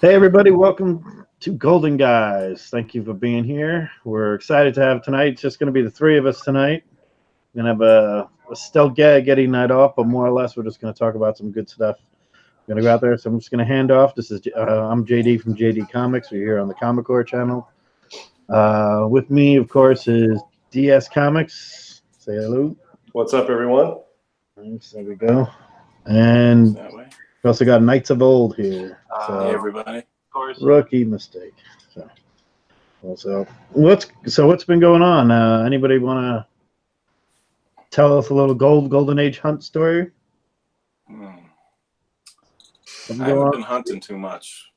Hey everybody, welcome to Golden Guys. Thank you for being here. We're excited to have tonight. It's just going to be the three of us tonight. We're going to have a still getting night off, but more or less we're just going to talk about some good stuff. We're going to go out there, so I'm just going to hand off. I'm JD from JD Comics. We're here on the Comic Core channel. With me, of course, is DS Comics. Say hello. What's up, everyone? Thanks, there we go. And we also got Knights of Old here. Hey everybody. Of course. Rookie mistake. So what's been going on? Anybody want to tell us a little Golden Age hunt story? I haven't been hunting too much.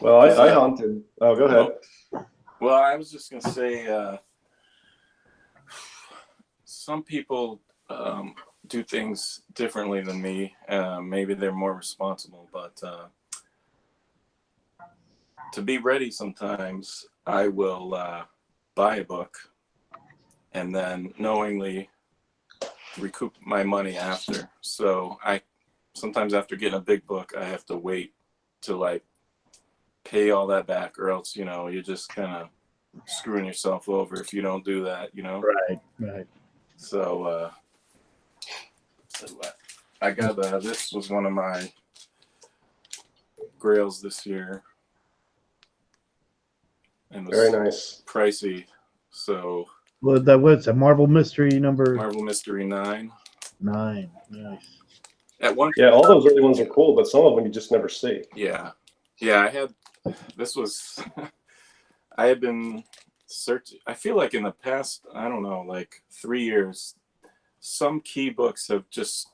Well, I hunted. Oh, go ahead. Well, I was just gonna say, some people do things differently than me. Maybe they're more responsible, but to be ready, sometimes I will buy a book and then knowingly recoup my money after. So I sometimes after getting a big book, I have to wait to like pay all that back, or else you're just kind of screwing yourself over if you don't do that. Right. So I got this was one of my Grails this year. And Very nice. Pricey. So what's a Marvel Mystery number? Marvel Mystery 9. 9. Nice. At one. Yeah, all those early ones are cool, but some of them you just never see. Yeah. I had this was I had been searching. I feel like in the past, I don't know, like 3 years, some key books have just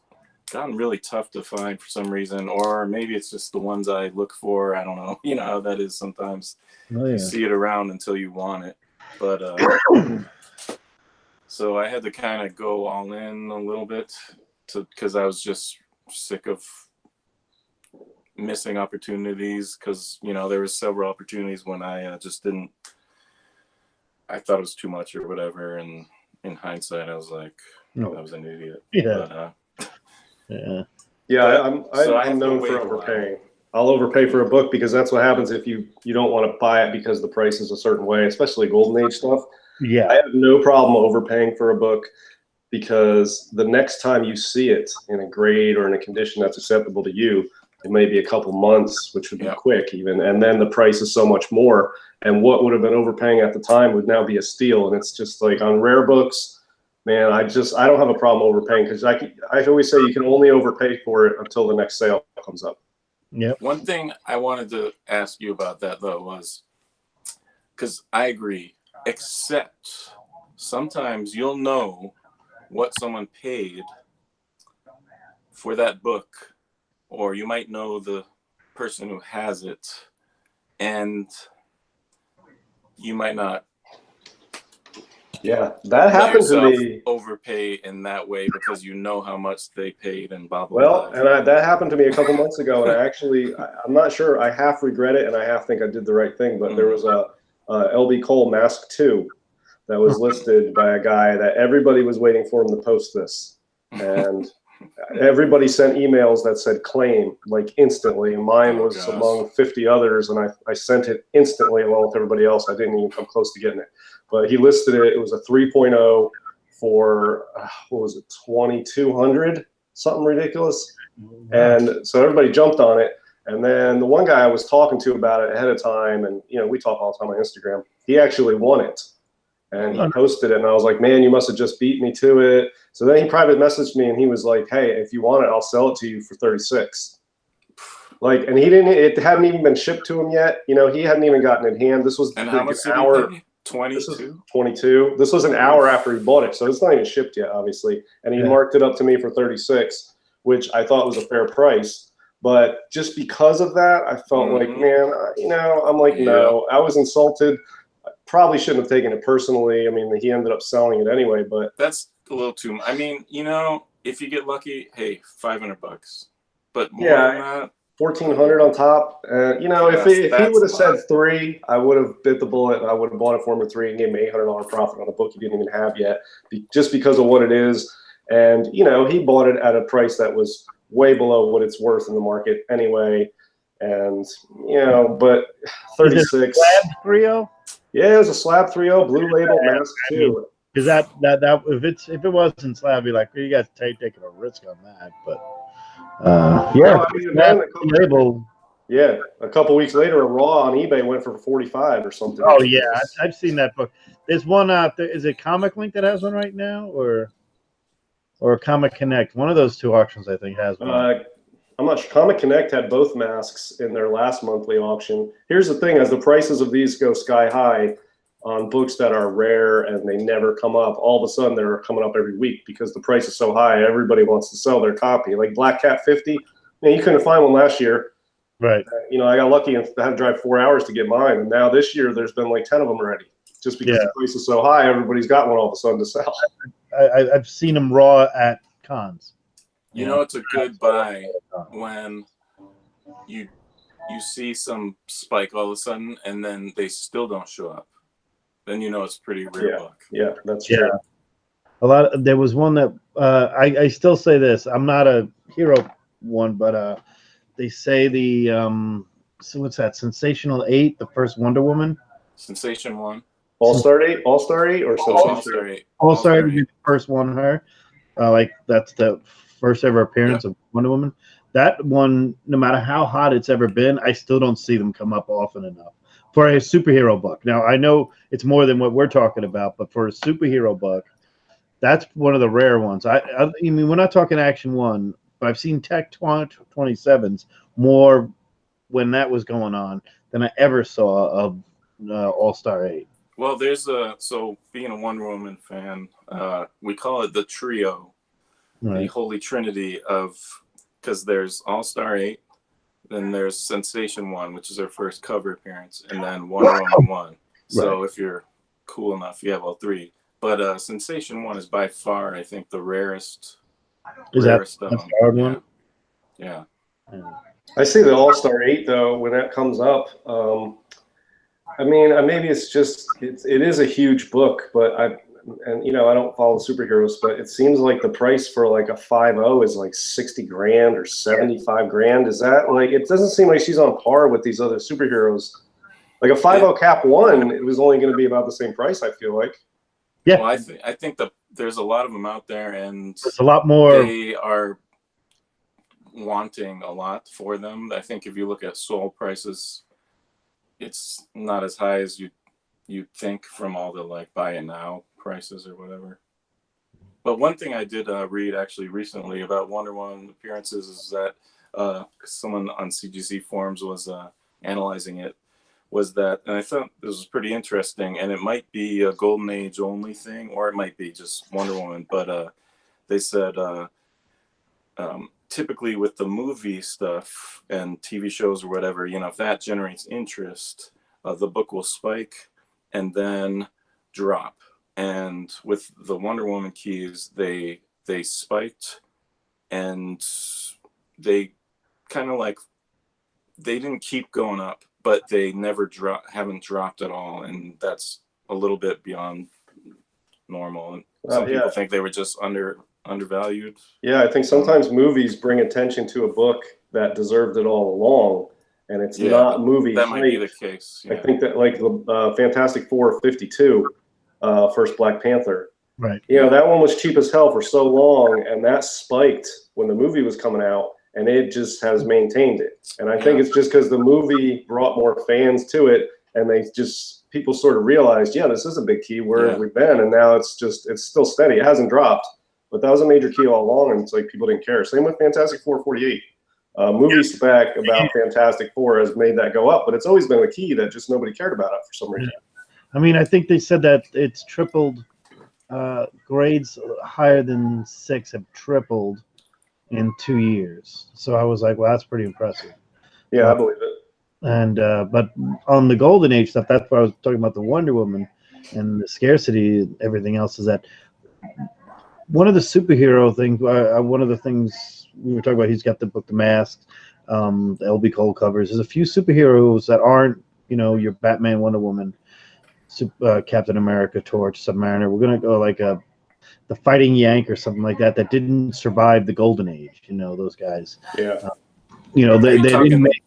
gotten really tough to find for some reason, or maybe it's just the ones I look for. I don't know. You know how that is sometimes. Oh, yeah. You see it around until you want it. But so I had to kind of go all in a little bit because I was just sick of missing opportunities, because there was several opportunities when I just didn't. I thought it was too much or whatever, and in hindsight, I was like, I was an idiot. Yeah. Yeah, I'm known for overpaying. I'll overpay for a book because that's what happens if you don't want to buy it because the price is a certain way, especially Golden Age stuff. Yeah. I have no problem overpaying for a book because the next time you see it in a grade or in a condition that's acceptable to you, it may be a couple months, which would be quick even, and then the price is so much more. And what would have been overpaying at the time would now be a steal. And it's just like on rare books, man, I don't have a problem overpaying because I always say you can only overpay for it until the next sale comes up. Yeah. One thing I wanted to ask you about that though was, because I agree, except sometimes you'll know what someone paid for that book, or you might know the person who has it, and you might not. Yeah, that happened to me. Overpay in that way because you know how much they paid and blah blah. Well, and that happened to me a couple months ago, and I'm not sure. I half regret it, and I half think I did the right thing. But there was a LB Cole Mask 2 that was listed by a guy that everybody was waiting for him to post this, and everybody sent emails that said claim like instantly, and mine was among 50 others, and I sent it instantly along with everybody else. I didn't even come close to getting it. But he listed it. It was a 3.0 for, what was it, 2,200, something ridiculous. And so everybody jumped on it. And then the one guy I was talking to about it ahead of time, and we talk all the time on Instagram, he actually won it. And he posted it, and I was like, man, you must have just beat me to it. So then he private messaged me, and he was like, hey, if you want it, I'll sell it to you for 36. Like, and it hadn't even been shipped to him yet. He hadn't even gotten it in hand. This was an hour. 22. 22. This was an hour after he bought it, so it's not even shipped yet, obviously. And he marked it up to me for 36, which I thought was a fair price. But just because of that, I felt like, man, I'm like, no, I was insulted. I probably shouldn't have taken it personally. I mean, he ended up selling it anyway, but that's a little too much. I mean, if you get lucky, hey, $500. But more than that, 1,400 on top. If he would have said 3, I would have bit the bullet. I would have bought it for him at 3 and gave him $800 profit on a book he didn't even have yet, just because of what it is. And he bought it at a price that was way below what it's worth in the market anyway. And but Is it 36. slab 3.0? Yeah, it was a slab 3.0 blue label mask too. Because that if it wasn't slab, I'd be like, well, you guys taking a risk on that. But yeah, No, I mean, man, label. Yeah, a couple weeks later, a raw on eBay went for 45 or something. Oh yeah, I've seen that book. There's one out there. Is it Comic Link that has one right now, or Comic Connect? One of those two auctions, I think, has one. How much? Comic Connect had both masks in their last monthly auction. Here's the thing: as the prices of these go sky high on books that are rare and they never come up, all of a sudden they're coming up every week because the price is so high. Everybody wants to sell their copy. Like Black Cat 50, you couldn't find one last year. Right. I got lucky and had to drive 4 hours to get mine, and now this year there's been like 10 of them already. Just because the price is so high, everybody's got one all of a sudden to sell. I've seen them raw at cons. It's a good buy when you see some spike all of a sudden, and then they still don't show up. Then it's pretty rare book. Yeah, that's true. There was one that I still say this. I'm not a hero one, but they say the so what's that? Sensational 8, the first Wonder Woman. Sensation 1. All-Star 8, All-Star 8, or All-Star 8. All-Star 8 would be the first one. That's the first ever appearance of Wonder Woman. That one, no matter how hot it's ever been, I still don't see them come up often enough for a superhero book. Now I know it's more than what we're talking about, but for a superhero book, that's one of the rare ones. I mean, we're not talking Action 1, but I've seen Tech 27s more when that was going on than I ever saw of All-Star 8. Well, so being a Wonder Woman fan, we call it the trio, the holy trinity because there's All-Star 8, then there's Sensation 1, which is her first cover appearance, and then Wonder Woman 1. So if you're cool enough, you have all three. But Sensation 1 is by far, I think, the rarest. Is that's the hard one? Yeah. I see the All-Star 8 though when that comes up. I mean, maybe it's just it is a huge book, but I don't follow superheroes, but it seems like the price for like a 5.0 is like 60 grand or 75 grand. Is that like, it doesn't seem like she's on par with these other superheroes. Like a 5.0 Cap 1, it was only going to be about the same price, I feel like. Yeah. Well, I think that there's a lot of them out there, and there's a lot more. They are wanting a lot for them. I think if you look at sold prices, it's not as high as you'd think from all the like buy it now prices or whatever. But one thing I did read actually recently about Wonder Woman appearances is that someone on CGC forums was analyzing it, was that, and I thought this was pretty interesting, and it might be a Golden Age only thing, or it might be just Wonder Woman, but they said typically with the movie stuff and TV shows or whatever, if that generates interest, the book will spike and then drop. And with the Wonder Woman keys, they spiked, and they kind of like, they didn't keep going up, but they never haven't dropped at all, and that's a little bit beyond normal. And some people think they were just undervalued. Yeah, I think sometimes movies bring attention to a book that deserved it all along, and it's not movie. That might be the case. I think that like the Fantastic Four 52, first Black Panther. Right. That one was cheap as hell for so long, and that spiked when the movie was coming out, and it just has maintained it. And I think it's just because the movie brought more fans to it, and people sort of realized, this is a big key. Where have we been? And now it's still steady. It hasn't dropped, but that was a major key all along, and it's like people didn't care. Same with Fantastic Four 48. Movie spec about Fantastic Four has made that go up, but it's always been a key that just nobody cared about it for some reason. I mean, I think they said that it's tripled. Grades higher than 6 have tripled in 2 years. So I was like, well, that's pretty impressive. Yeah, I believe it. And but on the Golden Age stuff, that's what I was talking about, the Wonder Woman and the scarcity and everything else, is that one of the superhero things, one of the things we were talking about, he's got the book, The Mask, the LB Cole covers. There's a few superheroes that aren't, your Batman, Wonder Woman, Captain America, Torch, Submariner. We're going to go like the Fighting Yank or something like that didn't survive the Golden Age, those guys. Yeah. They didn't make.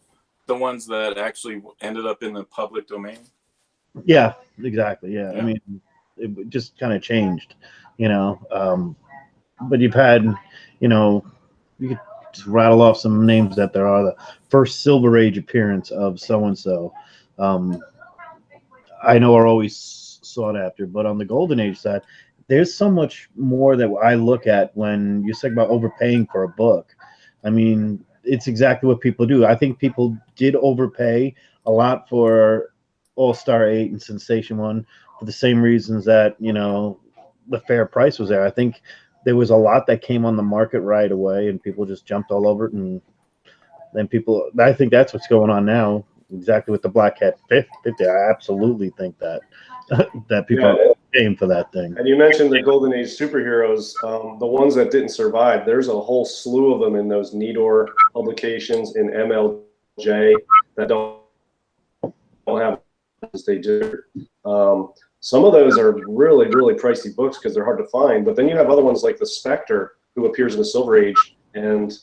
The ones that actually ended up in the public domain. Yeah, exactly. Yeah, Yeah. I mean, it just kind of changed, you know. But you've had, you know, you could just rattle off some names that there are. The first Silver Age appearance of so and so, I know are always sought after. But on the Golden Age side, there's so much more that I look at when you talk about overpaying for a book. I mean, it's exactly what people do. I think people did overpay a lot for All Star 8 and Sensation 1 for the same reasons that, you know, the fair price was there. I think there was a lot that came on the market right away and people just jumped all over it. And then people, I think that's what's going on now, exactly with the Black Cat 50. I absolutely think that that people Yeah. are paying for that thing. And you mentioned the Golden Age superheroes, the ones that didn't survive. There's a whole slew of them in those Nidor publications in MLJ that don't have as they do. Some of those are really, really pricey books because they're hard to find. But then you have other ones like the Spectre, who appears in the Silver Age, and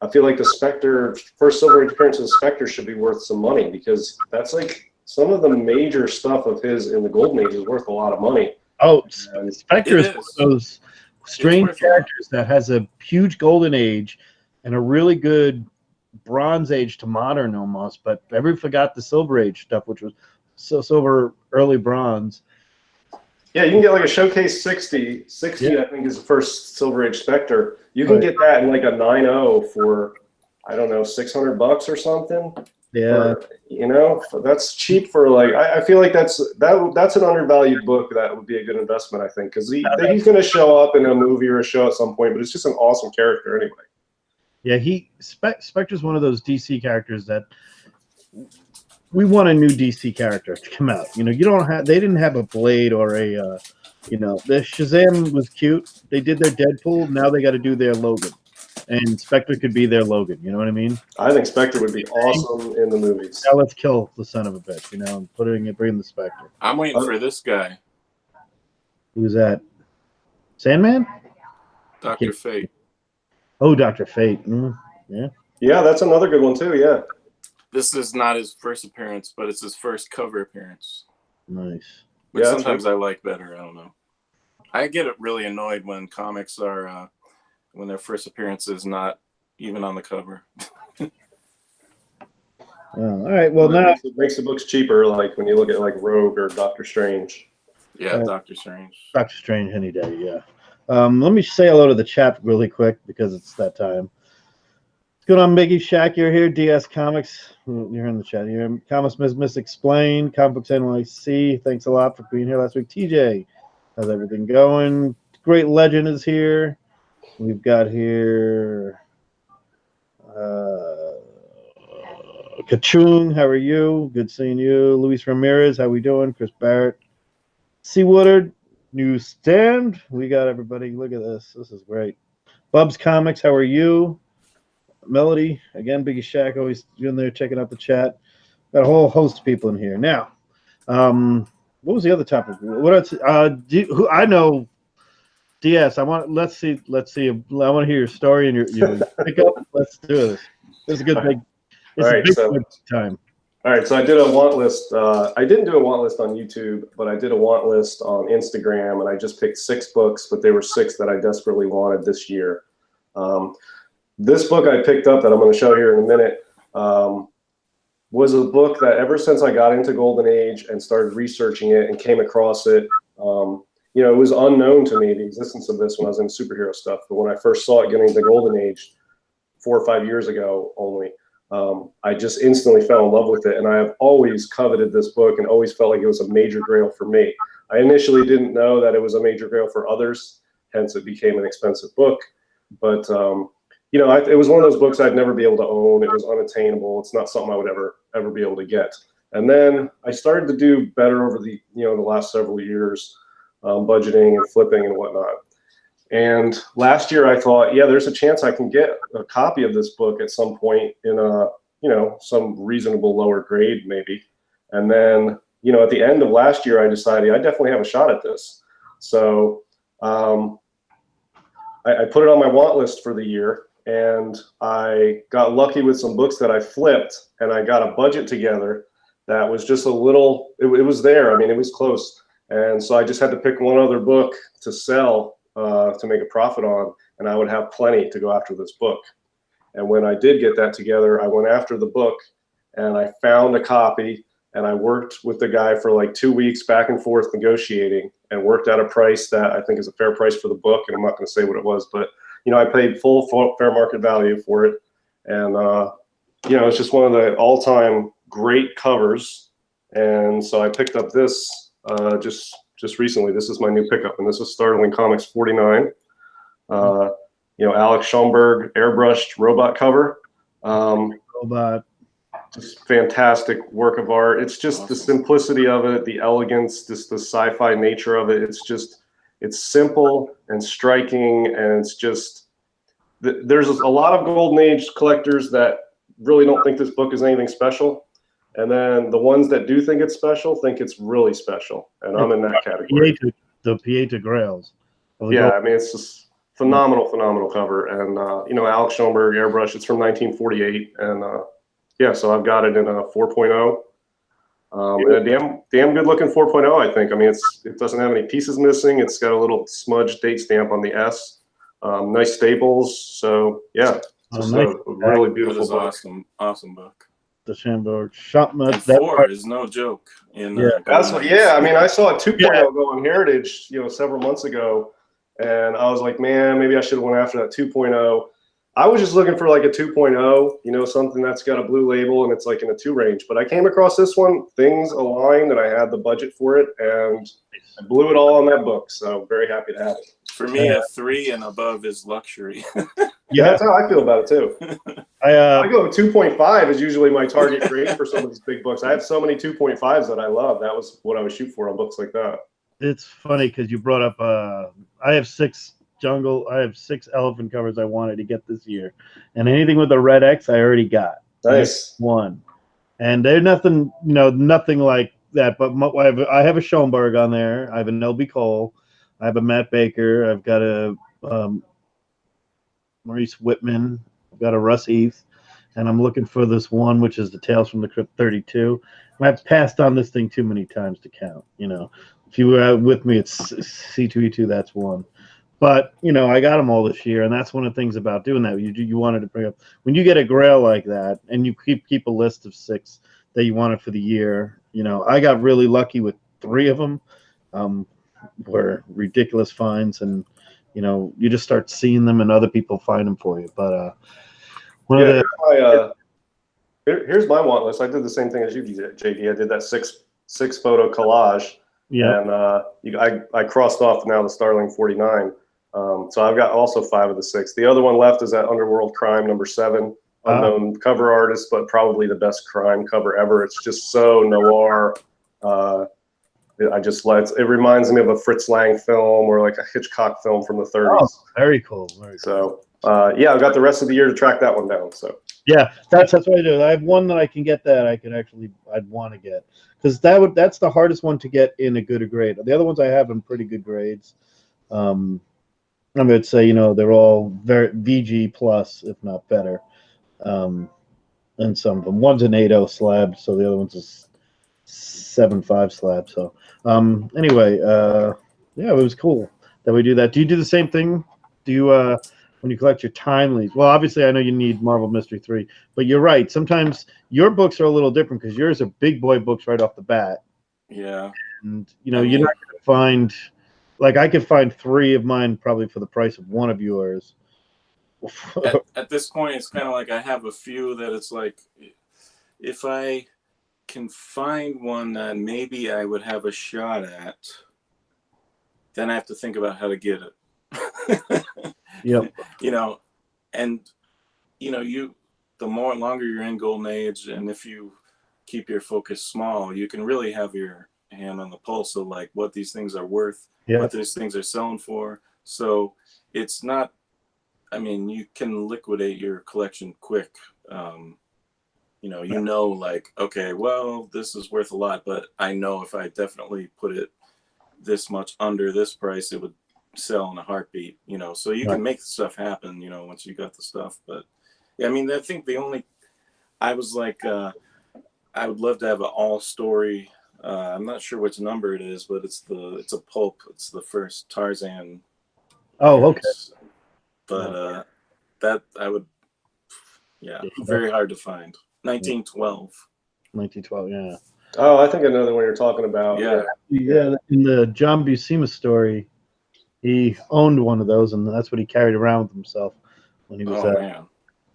I feel like the Spectre, first Silver Age appearance of the Spectre should be worth some money because that's like some of the major stuff of his in the Golden Age is worth a lot of money. Oh, And Spectre is It one is. of those strange characters that has a huge Golden Age and a really good Bronze Age to modern almost, but everybody forgot the Silver Age stuff, which was silver, early bronze. yeah, you can get like a Showcase 60. 60, Yeah. I think, is the first Silver Age Spectre. You can get that in like a 9.0 for, I don't know, $600 or something. Yeah. You know, that's cheap for like. I feel like that's an undervalued book that would be a good investment. I think because he's going to show up in a movie or a show at some point, but it's just an awesome character anyway. Yeah, Spectre's one of those DC characters that we want a new DC character to come out. You know, they didn't have a Blade or a, you know, the Shazam was cute. They did their Deadpool. Now they got to do their Logan, and Spectre could be their Logan. You know what I mean? I think Spectre would be awesome in the movies. Now let's kill the son of a bitch. You know, bring the Spectre. I'm waiting for this guy, Who's that? Sandman? Dr. Fate. Oh, Dr. Fate. Yeah. Yeah, that's another good one too. Yeah. This is not his first appearance, but it's his first cover appearance. Nice. Which Yeah, sometimes I like better. I don't know. I get really annoyed when comics are when their first appearance is not even on the cover. All right. Well, now it makes the books cheaper. Like when you look at like Rogue or Doctor Strange. Yeah, Doctor Strange. Doctor Strange any day. Yeah. Let me say hello to the chat really quick because it's that time. What's going on, Biggie? Shaq, you're here. DS Comics, you're in the chat here. Comics Miss Explained, Comic Books NYC. Thanks a lot for being here last week. TJ, how's everything going? Great Legend is here. We've got here Kachung, how are you? Good seeing you. Luis Ramirez, how we doing? Chris Barrett. C. Woodard, Newsstand. We got everybody. Look at this. This is great. Bubs Comics, how are you? Melody, again, Biggie Shack, always in there checking out the chat. Got a whole host of people in here. Now, what was the other topic? What else? Who I know, DS. Let's see. I want to hear your story and your pickup. Let's do this. This is a good big. It's a big time. All right, so I did a want list. I didn't do a want list on YouTube, but I did a want list on Instagram, and I just picked 6 books, but they were 6 that I desperately wanted this year. This book I picked up that I'm going to show here in a minute was a book that ever since I got into Golden Age and started researching it and came across it, you know, it was unknown to me, the existence of this when I was in superhero stuff. But when I first saw it getting into Golden Age 4 or 5 years ago only, I just instantly fell in love with it. And I have always coveted this book and always felt like it was a major grail for me. I initially didn't know that it was a major grail for others, hence it became an expensive book. But you know, it was one of those books I'd never be able to own. It was unattainable. It's not something I would ever be able to get. And then I started to do better over the the last several years, budgeting and flipping and whatnot. And last year I thought, yeah, there's a chance I can get a copy of this book at some point in a some reasonable lower grade maybe. And then at the end of last year I decided I definitely have a shot at this. So I put it on my want list for the year. and I got lucky with some books that I flipped, and I got a budget together that was just a little, it was there. I mean, it was close. And so I just had to pick one other book to sell to make a profit on, and I would have plenty to go after this book. And when I did get that together, I went after the book, and I found a copy, and I worked with the guy for like 2 weeks back and forth negotiating, and worked out a price that I think is a fair price for the book. And I'm not going to say what it was, but you know, I paid full fair market value for it. And you know, it's just one of the all-time great covers. And so I picked up this just recently. This is my new pickup, and this is Startling Comics 49. You know, Alex Schoenberg airbrushed robot cover. Robot. Just fantastic work of art. It's just awesome. The simplicity of it, the elegance, just the sci-fi nature of it. It's just, it's simple and striking, and it's just, there's a lot of Golden Age collectors that really don't think this book is anything special. And then the ones that do think it's special think it's really special. And I'm in that category. The Pieta Grails. Yeah, I mean, it's just phenomenal cover. And, you know, Alex Schoenberg airbrush, it's from 1948. And, yeah, so I've got it in a 4.0. And a damn good looking 4.0, I think. I mean, it doesn't have any pieces missing. It's got a little smudged date stamp on the S. Nice staples. So yeah, just nice. a really beautiful book. Awesome book. The Schoenberg shop. And 4 is no joke. That's what. Yeah, I mean, I saw a 2.0 go on Heritage, you know, several months ago, and I was like, man, maybe I should have went after that 2.0. I was just looking for like a 2.0, you know, something that's got a blue label and it's like in a 2 range. But I came across this one, things aligned, and I had the budget for it, and I blew it all on that book. So very happy to have it. For me, a 3 and above is luxury. Yeah, that's how I feel about it too. I go 2.5 is usually my target grade for some of these big books. I have so many 2.5s that I love. That was what I would shoot for on books like that. It's funny because you brought up. I have 6 elephant covers I wanted to get this year, and anything with the red X I already got. Nice. One, and they're nothing, you know, nothing like that. But I have a Schoenberg on there. I have an LB Cole. I have a Matt Baker. I've got a Maurice Whitman. I've got a Russ Heath, and I'm looking for this one, which is the Tales from the Crypt 32. And I've passed on this thing too many times to count. You know, if you were with me, it's C2E2. That's one. But, you know, I got them all this year, and that's one of the things about doing that. You wanted to bring up, when you get a Grail like that, and you keep a list of 6 that you wanted for the year, you know, I got really lucky with 3 of them. Were ridiculous finds, and, you know, you just start seeing them, and other people find them for you. But here's my want list. I did the same thing as you did, JD. I did that six photo collage. Yeah. And I crossed off now the Starling 49. So I've got also 5 of the 6. The other one left is that Underworld Crime #7, unknown cover artist, but probably the best crime cover ever. It's just so noir. It reminds me of a Fritz Lang film or like a Hitchcock film from the 30s. Oh, very cool. Very cool. So yeah, I've got the rest of the year to track that one down. So yeah, that's what I do. I have one that I can get that I'd want to get, because that's the hardest one to get in a good grade. The other ones I have in pretty good grades. I would say, you know, they're all very VG plus, if not better. And some of them. One's an 8.0 slab, so the other one's a 7.5 slab. So anyway, yeah, it was cool that we do that. Do you do the same thing? Do you when you collect your timelies? Well, obviously, I know you need Marvel Mystery 3, but you're right. Sometimes your books are a little different because yours are big boy books right off the bat. Yeah. And, you know, you're not going to find, like, I could find 3 of mine probably for the price of one of yours. At this point, it's kind of like I have a few that it's like, if I can find one that maybe I would have a shot at, then I have to think about how to get it. Yep. You know, and you know, the longer you're in Golden Age, and if you keep your focus small, you can really have your hand on the pulse of like what these things are worth, what these things are selling for. So it's not, I mean, you can liquidate your collection quick. You know, like, okay, well, this is worth a lot, but I know if I definitely put it this much under this price, it would sell in a heartbeat, you know, so you can make the stuff happen, you know, once you got the stuff. But yeah, I mean, I think I was like, I would love to have an all story. I'm not sure which number it is, but it's a pulp. It's the first Tarzan. Oh, okay. But that I would, very hard to find. 1912. 1912, yeah. Oh, I think I know the one you're talking about. Yeah. In the John Buscema story, he owned one of those, and that's what he carried around with himself when he was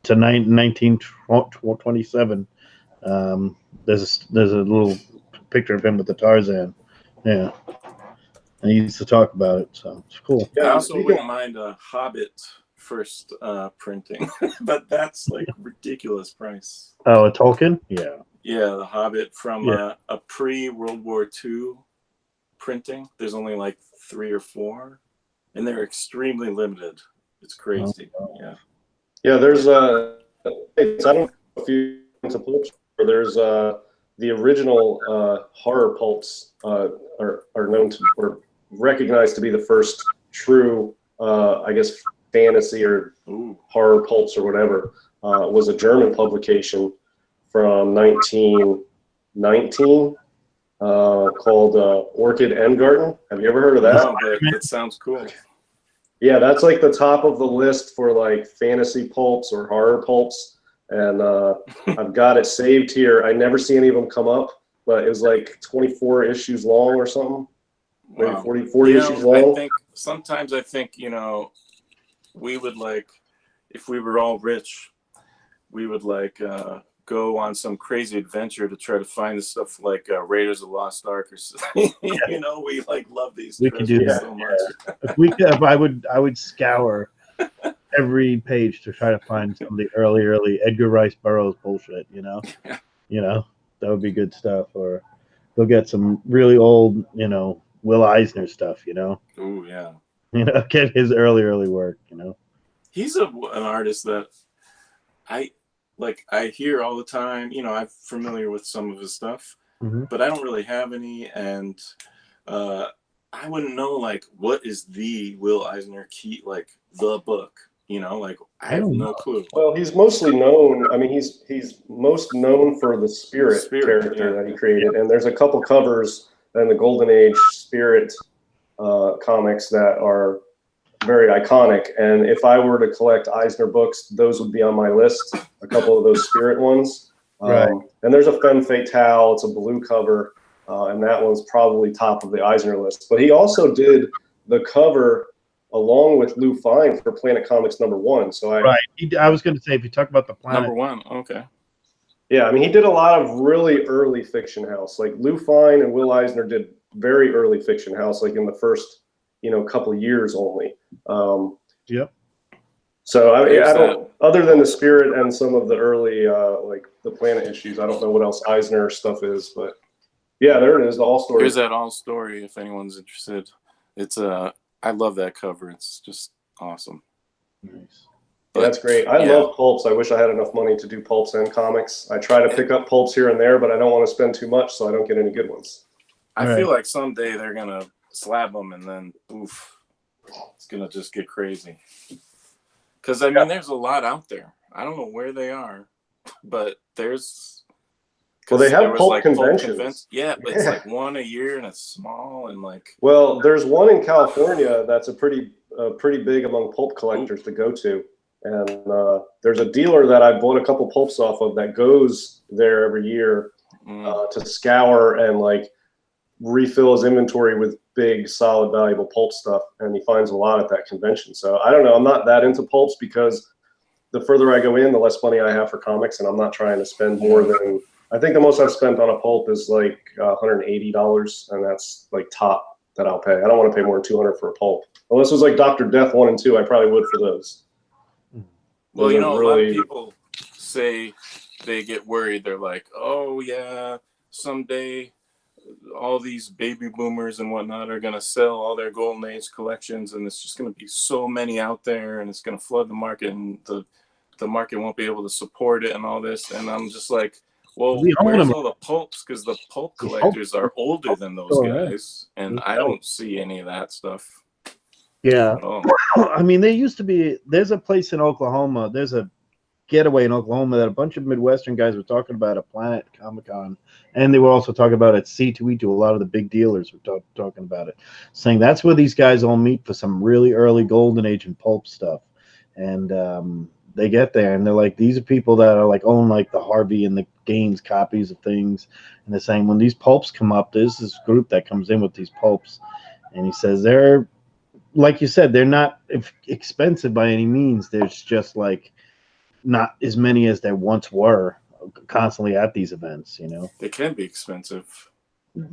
to 1927. There's a little picture of him with the Tarzan. Yeah. And he used to talk about it, so it's cool. Yeah, I also wouldn't mind a Hobbit first printing, but that's like ridiculous price. Oh, a Tolkien? Yeah. Yeah, the Hobbit from a pre-World War II printing. There's only like 3 or 4, and they're extremely limited. It's crazy. Yeah. Yeah, there's I don't know if you into pulps, or there's the original horror pulps are known to or recognized to be the first true I guess fantasy or horror pulps or whatever. Was a German publication from 1919 called Orchid and Garden. Have you ever heard of that? No, but it sounds cool. Yeah, that's like the top of the list for like fantasy pulps or horror pulps. And I've got it saved here. I never see any of them come up, but it was like 24 issues long or something. Maybe 40 issues long. Sometimes I think, you know, we would like, if we were all rich, we would like go on some crazy adventure to try to find the stuff like Raiders of the Lost Ark or something. You know, we like love these. We could do that so much. If we could, I would scour every page to try to find some of the early Edgar Rice Burroughs bullshit. You know, that would be good stuff. Or go get some really old, you know, Will Eisner stuff. You know. Oh yeah. You know, get his early work. You know. He's an artist that I hear all the time. You know, I'm familiar with some of his stuff, but I don't really have any, and I wouldn't know like what is the Will Eisner key, like the book. You know, like I have no clue. Well, he's mostly known. I mean, he's most known for the Spirit character that he created, and there's a couple covers in the Golden Age Spirit comics that are very iconic. And if I were to collect Eisner books, those would be on my list. A couple of those Spirit ones. And there's a Femme Fatale. It's a blue cover, and that one's probably top of the Eisner list. But he also did the cover along with Lou Fine for Planet Comics #1. So I was going to say, if you talk about the Planet #1, okay. Yeah, I mean, he did a lot of really early Fiction House. Like Lou Fine and Will Eisner did very early Fiction House, like in the first, you know, couple years only. Yep. So I don't, other than the Spirit and some of the early, like the Planet issues, I don't know what else Eisner stuff is, but yeah, there it is, the All Story. Here's that All Story if anyone's interested. It's I love that cover. It's just awesome. Nice. Yeah, that's great. I love pulps. I wish I had enough money to do pulps and comics. I try to pick up pulps here and there, but I don't want to spend too much, so I don't get any good ones. I feel like someday they're gonna slab them, and then it's gonna just get crazy. Because I mean, there's a lot out there. I don't know where they are, but there's. Well, they have pulp conventions. Yeah, but it's like one a year, and it's small and like. Well, there's one in California that's a pretty big among pulp collectors to go to, and there's a dealer that I bought a couple pulps off of that goes there every year to scour and like refill his inventory with big, solid, valuable pulp stuff, and he finds a lot at that convention. So I don't know. I'm not that into pulps because the further I go in, the less money I have for comics, and I'm not trying to spend more than. I think the most I've spent on a pulp is like $180, and that's like top that I'll pay. I don't want to pay more than $200 for a pulp. Unless it was like Dr. Death 1 and 2, I probably would for those. Well, you know, a lot of people say they get worried. They're like, oh, yeah, someday all these baby boomers and whatnot are going to sell all their Golden Age collections, and it's just going to be so many out there, and it's going to flood the market, and the market won't be able to support it and all this. And I'm just like, well, where's all the pulps? Because the pulp collectors are older than those guys, and I don't see any of that stuff. Yeah. at all. I mean, there used to be. There's a place in Oklahoma. There's a getaway in Oklahoma that a bunch of Midwestern guys were talking about at Planet Comic Con, and they were also talking about at C2E2. A lot of the big dealers were talking about it, saying that's where these guys all meet for some really early golden age and pulp stuff. And they get there and they're like, these are people that are like own like the Harvey and the Gaines copies of things, and they're saying when these pulps come up, there's this group that comes in with these pulps, and he says they're, like you said, they're not expensive by any means. There's just like not as many as there once were constantly at these events, you know. They can be expensive.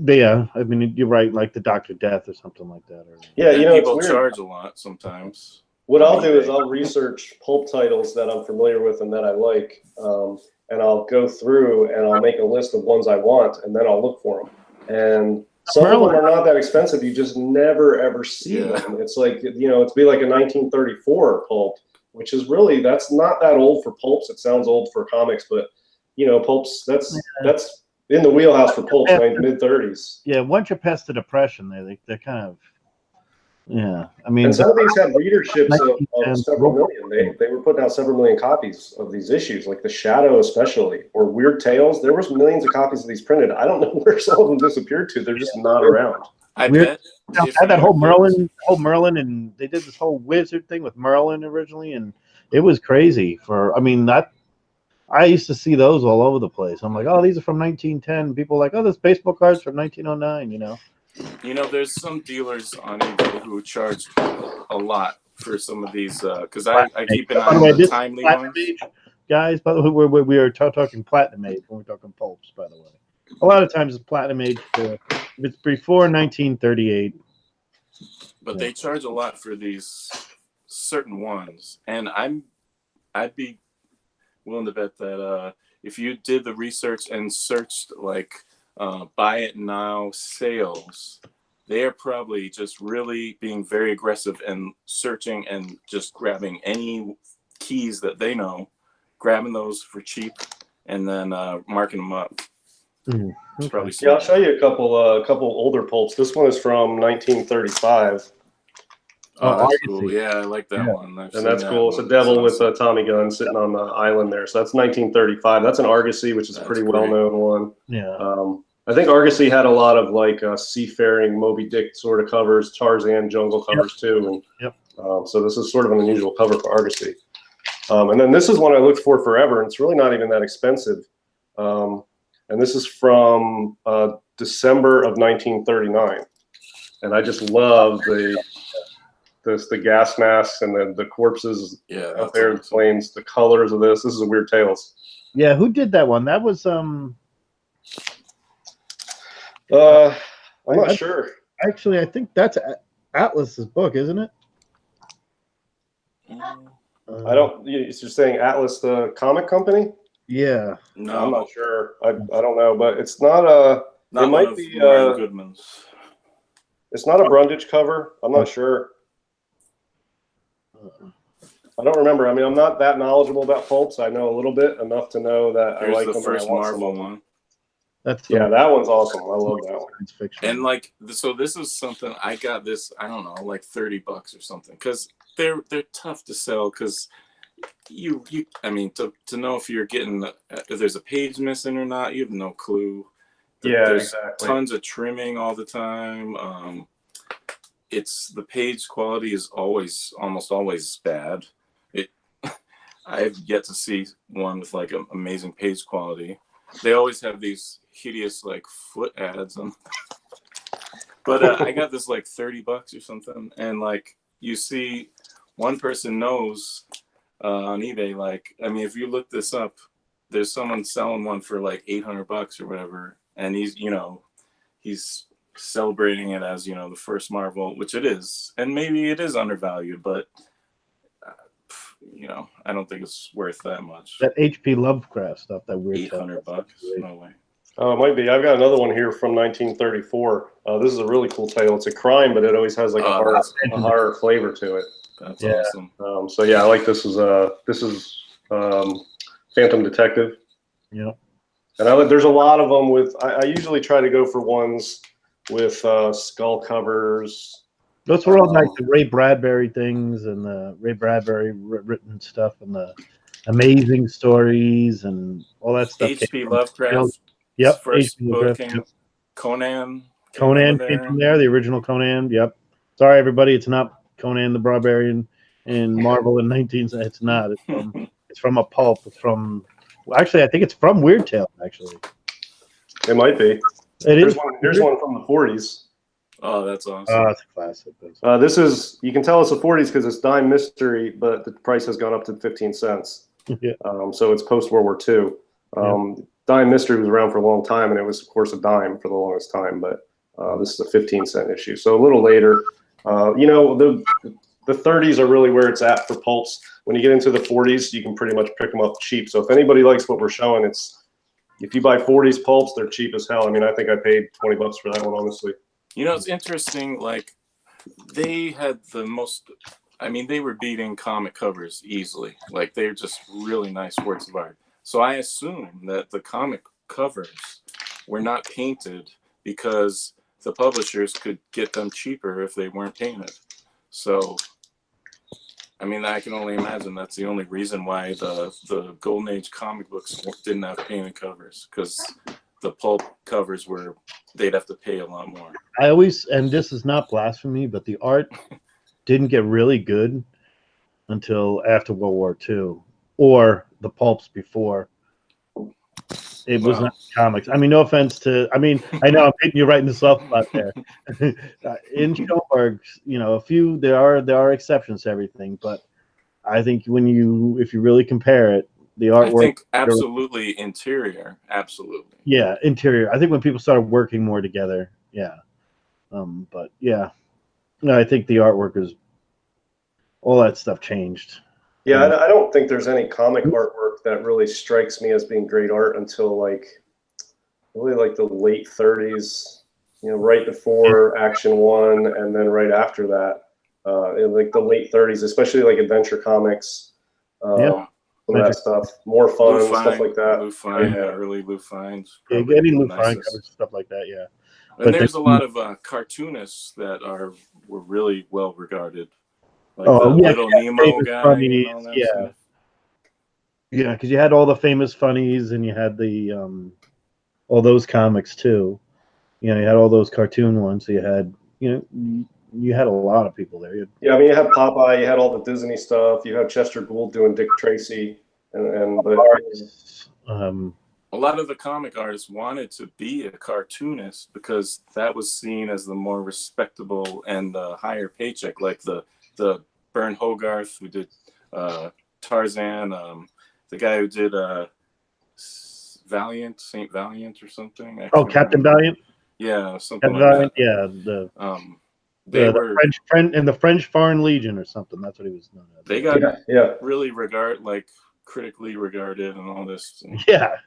Yeah, I mean, you're right, like the Dr. Death or something like that. Or, Yeah, And you know, it's people weird. charge a lot sometimes. What I'll do is I'll research pulp titles that I'm familiar with and that I like, and I'll go through and I'll make a list of ones I want, and then I'll look for them. And some of them are not that expensive. You just never, ever see them. It's like, you know, it'd be like a 1934 pulp, which is really, that's not that old for pulps. It sounds old for comics, but, you know, pulps, that's in the wheelhouse for pulps, mid-30s. Yeah, once you're past the Depression, they're kind of, yeah. I mean, and some of these had readerships of several million. They were putting out several million copies of these issues, like The Shadow especially, or Weird Tales. There was millions of copies of these printed. I don't know where some of them disappeared to. They're just not around. I bet had that whole Merlin, and they did this whole wizard thing with Merlin originally, and it was crazy. I mean, I used to see those all over the place. I'm like, oh, these are from 1910. People are like, oh, there's baseball cards from 1909. You know. You know, there's some dealers on eBay who charge a lot for some of these because I keep an eye on the timely ones. Guys, by the way, we are talking Platinum Age when we're talking pulps, by the way. A lot of times it's Platinum Age if it's before 1938. But they charge a lot for these certain ones. And I'd be willing to bet that if you did the research and searched like buy it now sales, they are probably just really being very aggressive and searching and just grabbing any keys that they know, grabbing those for cheap, and then marking them up. Mm-hmm. Probably yeah, I'll show you a couple older pulps. This one is from 1935. Oh, that's cool. Yeah, I like that one. And that's cool. It's a devil with a Tommy gun sitting on the island there. So that's 1935. That's an Argosy, which is a pretty well-known one. Yeah. I think Argosy had a lot of like seafaring Moby Dick sort of covers, Tarzan jungle covers too. And so this is sort of an unusual cover for Argosy. And then this is one I looked for forever, and it's really not even that expensive. And this is from December of 1939. And I just love the gas masks and the corpses out there in the flames, the colors of this. This is a Weird Tales. Yeah, who did that one? That was I'm not sure. Actually, I think that's Atlas's book, isn't it? I don't. You're saying Atlas, the comic company? Yeah. No, I'm not sure. I don't know, but it's not a. It might be Goodman's. It's not a Brundage cover. I'm not sure. I don't remember. I mean, I'm not that knowledgeable about pulps. I know a little bit, enough to know that I like them. The first Marvel one. That one's awesome. I love that one. It's fiction. And like, so this is something I got this. I don't know, like $30 or something, because they're tough to sell. Because I mean, to know if you're getting if there's a page missing or not, you have no clue. There's exactly. Tons of trimming all the time. The page quality is almost always bad. I have yet to see one with like an amazing page quality. They always have these hideous like foot ads on. But I got this like $30 or something, and like you see, one person knows on eBay. Like, I mean, if you look this up, there's someone selling one for like $800 or whatever, and he's celebrating it as the first Marvel, which it is, and maybe it is undervalued, but I don't think it's worth that much. That H.P. Lovecraft stuff, that weird $800, no way. Oh, it might be. I've got another one here from 1934. This is a really cool tale. It's a crime, but it always has like a horror flavor to it. That's awesome. So yeah, I like this. This is Phantom Detective. Yeah. And there's a lot of them with. I usually try to go for ones with skull covers, Those were all like the Ray Bradbury things and the Ray Bradbury written stuff and the amazing stories and all that stuff. H.P. Lovecraft. Yep, First H.P. book Lovecraft. came. Yep. Conan. Conan came from there, the original Conan. Yep. Sorry, everybody, it's not Conan the Barbarian in Marvel in 19. It's not. It's from a pulp. It's from. Well, actually, I think it's from Weird Tales. Actually, It might be. It is. Here's one from the 40s. Oh, that's awesome. Oh, it's a classic. This is, you can tell it's the 40s because it's Dime Mystery, but the price has gone up to 15 cents. Yeah. So it's post World War II. Dime Mystery was around for a long time, and it was, of course, a dime for the longest time. But this is a 15-cent issue, so a little later. You know, the 30s are really where it's at for pulps. When you get into the 40s, you can pretty much pick them up cheap. So if anybody likes what we're showing, it's if you buy 40s pulps, they're cheap as hell. I mean, I think I paid $20 for that one, honestly. You know, it's interesting. Like, they had the most. I mean, they were beating comic covers easily. Like, they're just really nice works of art. So I assume that the comic covers were not painted because the publishers could get them cheaper if they weren't painted. So, I mean, I can only imagine that's the only reason why the Golden Age comic books didn't have painted covers, because the pulp covers they'd have to pay a lot more. I always, and this is not blasphemy, but the art didn't get really good until after World War II or the pulps before. It was not comics. I mean, no offense to. I mean, I know I'm hitting you right in the soft spot there. In Schoenberg, you know, there are exceptions to everything, but I think if you really compare it, the artwork. I think absolutely interior, absolutely. Yeah, interior. I think when people started working more together, yeah. But yeah, no, I think the artwork is all that stuff changed. Yeah, I don't think there's any comic artwork that really strikes me as being great art until really like the late 30s, you know, right before Action 1 and then right after that, in like the late 30s, especially like Adventure Comics, some of that stuff, More Fun, stuff like that. Lou Fine, early Lou Fines. Yeah, getting Lou Fine covers, stuff like that, yeah. And there's a lot of cartoonists that were really well regarded. Like Little Nemo guy funnies, and all that stuff. Yeah, because you had all the famous funnies, and you had the all those comics too. You know, you had all those cartoon ones. So you had, you had a lot of people there. Yeah, I mean, you had Popeye, you had all the Disney stuff. You had Chester Gould doing Dick Tracy, a lot of the comic artists wanted to be a cartoonist because that was seen as the more respectable and the higher paycheck, like the Bern Hogarth who did Tarzan, the guy who did Valiant, Saint Valiant or something. Captain Valiant. Yeah, something Captain like Valiant, that. Yeah, the French Foreign Legion or something. That's what he was known as. They got really critically regarded and all this. Yeah.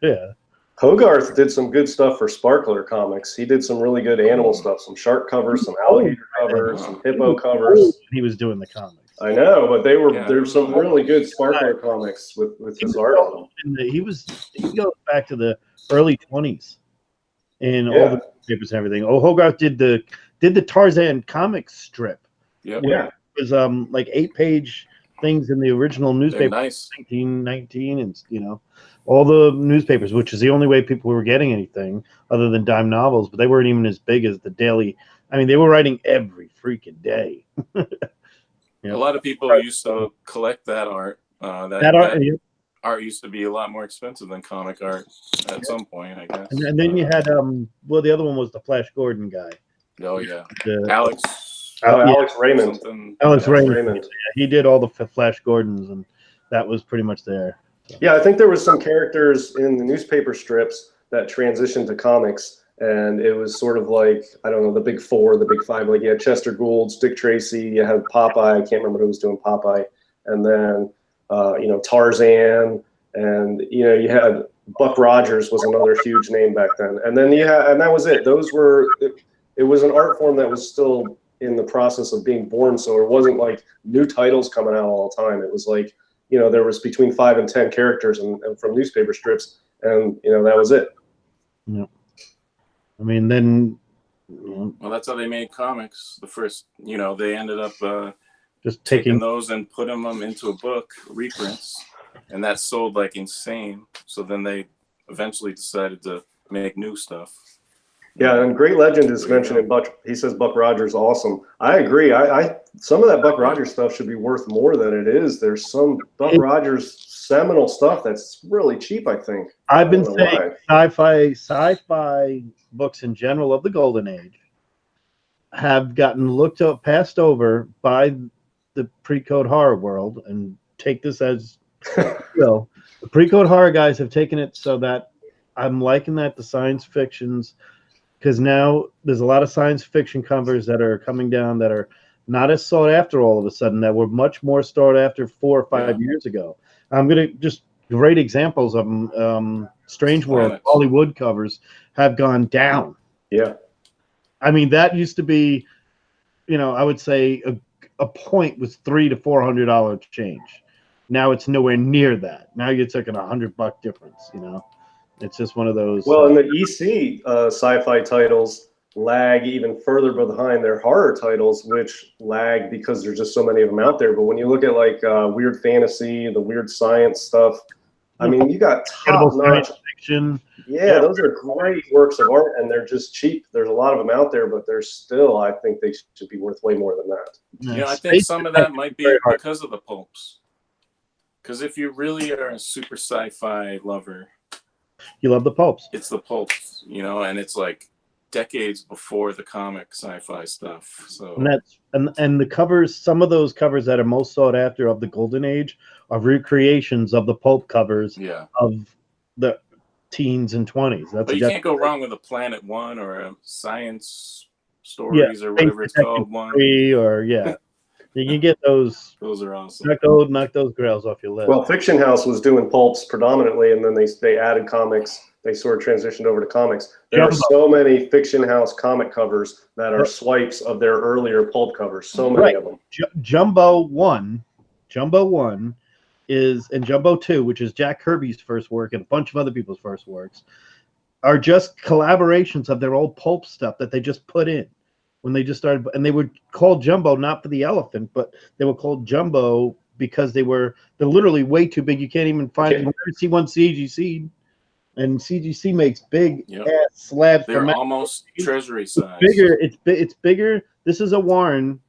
Hogarth did some good stuff for Sparkler Comics. He did some really good animal stuff, some shark covers, some alligator covers, some hippo covers. He was doing the comics. I know, but there's some really good Sparkler comics with his art on them. He goes back to the early 20s in all the papers and everything. Hogarth did the Tarzan comic strip. Yep. Yeah. It was like 8-page things in the original newspaper, nice. 1919, and all the newspapers, which is the only way people were getting anything other than dime novels. But they weren't even as big as the daily. I mean, they were writing every freaking day. A lot of people used to collect that art. That art used to be a lot more expensive than comic art at some point, I guess. And then you had the other one was the Flash Gordon guy. Oh yeah, Alex Raymond. Alex Raymond. Yeah, he did all the Flash Gordons, and that was pretty much there. So. Yeah, I think there was some characters in the newspaper strips that transitioned to comics, and it was sort of like, I don't know, the big four, the big five. Like you had Chester Gould, Dick Tracy, you had Popeye. I can't remember who was doing Popeye, and then Tarzan, and you had Buck Rogers was another huge name back then, and then and that was it. Those were. It was an art form that was still in the process of being born, so it wasn't like new titles coming out all the time. It was like, there was between 5 and 10 characters and from newspaper strips, and that was it. Yeah. I mean, then know, Well, that's how they made comics. The first, they ended up just taking taking those and putting them into a book, reprints, and that sold like insane. So then they eventually decided to make new stuff. Yeah, and Great Legend is There you mentioned go. in Buck. He says Buck Rogers awesome. I agree. I some of that Buck Rogers stuff should be worth more than it is. There's some Buck Rogers seminal stuff that's really cheap, I think. I've I been don't know saying why. sci-fi books in general of the Golden Age have gotten looked up, passed over by the pre-code horror world, and take this as the pre-code horror guys have taken it so that I'm liking that the science fictions, because now there's a lot of science fiction covers that are coming down that are not as sought after all of a sudden, that were much more sought after 4 or 5 years ago. I'm gonna just great examples of them. Strange World, Planets. Hollywood covers have gone down. Yeah. I mean, that used to be, I would say a point was $300 to $400 change. Now it's nowhere near that. Now you're talking $100 difference. It's just one of those. Well, and the EC sci-fi titles lag even further behind their horror titles, which lag because there's just so many of them out there. But when you look at like weird fantasy, the weird science stuff, I mean, you got top-notch fiction. Yeah, those are great works of art, and they're just cheap. There's a lot of them out there, but they're still, I think they should be worth way more than that. I think some of that might be because of the pulps. Because if you really are a super sci-fi lover, you love the pulps. It's the pulps, and it's like decades before the comic sci-fi stuff. So and the covers, some of those covers that are most sought after of the Golden Age are recreations of the pulp covers of the teens and 20s. But you can't go wrong with a Planet One or a Science Stories or whatever it's called one. Or you can get those. Those are awesome. Knock those Grails off your list. Well, Fiction House was doing pulps predominantly, and then they added comics. They sort of transitioned over to comics. There are so many Fiction House comic covers that are swipes of their earlier pulp covers. So many of them. Jumbo 1 is, and Jumbo 2, which is Jack Kirby's first work and a bunch of other people's first works, are just collaborations of their old pulp stuff that they just put in when they just started. And they were called Jumbo not for the elephant, but they were called Jumbo because they're literally way too big. You can't even find it. You never see one CGC, and CGC makes big ass slabs. They're almost treasury size. It's bigger. This is a Warren.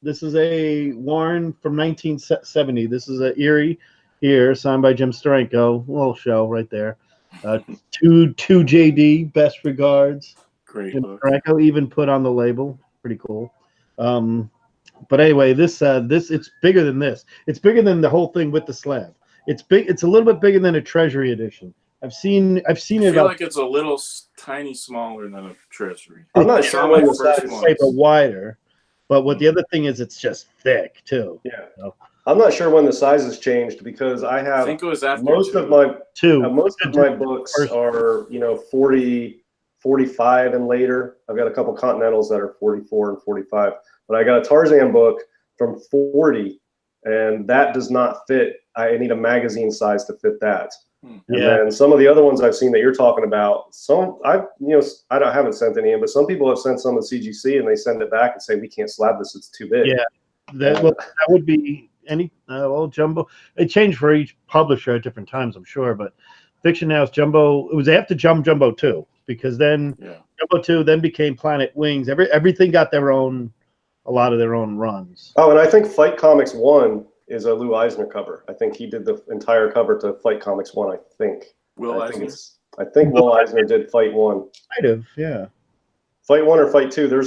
This is a Warren from 1970. This is a Erie here, signed by Jim Steranko. Little show right there. Two JD, best regards. Great Jim book. Steranko even put on the label. Pretty cool. But anyway, this it's bigger than this. It's bigger than the whole thing with the slab. It's big. It's a little bit bigger than a Treasury edition. I've seen it. I feel like it's a little tiny smaller than a Treasury. I'm not sure when the size is wider. But what the other thing is, it's just thick too. Yeah. I'm not sure when the sizes changed because I think it was after most of my books are 40, 45 and later. I've got a couple Continentals that are 44 and 45, but I got a Tarzan book from 40, and that does not fit. I need a magazine size to fit that. And then some of the other ones I've seen that you're talking about, I haven't sent any in, but some people have sent some of CGC and they send it back and say we can't slab this; it's too big. Yeah, that would be any Jumbo. It changed for each publisher at different times, I'm sure. But Fiction House Jumbo, it was after Jumbo 2 because then Jumbo 2 then became Planet Wings. Everything got a lot of their own runs. Oh, and I think Fight Comics 1 is a Lou Eisner cover. I think he did the entire cover to Fight Comics 1, I think. I think Will Eisner did Fight 1. Might have, yeah. Fight 1 or Fight 2.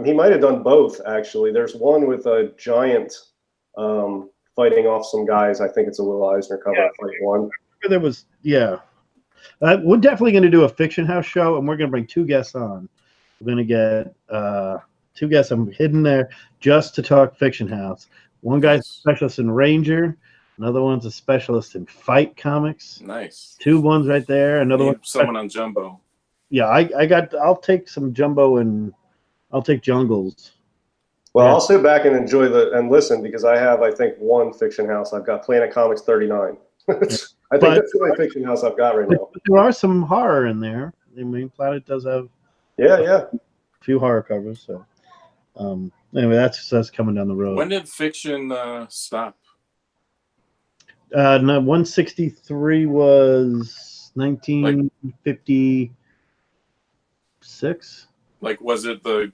He might have done both, actually. There's one with a giant fighting off some guys. I think it's a Will Eisner cover, Fight 1. There was, we're definitely going to do a Fiction House show, and we're going to bring 2 guests on. We're going to get 2 guests. I'm hidden there just to talk Fiction House. One guy's a specialist in Ranger. Another one's a specialist in Fight Comics. Nice. 2 ones right there. Another one. Someone on Jumbo. Yeah, I'll take some Jumbo and I'll take Jungles. Well, I'll sit back and enjoy and listen because I have, I think, 1 Fiction House. I've got Planet Comics 39. I think that's the only Fiction House I've got right now. There are some horror in there. I mean, Planet does have. Yeah. few horror covers. So anyway, that's coming down the road. When did fiction stop? No, 163 was 1956. Like, was it the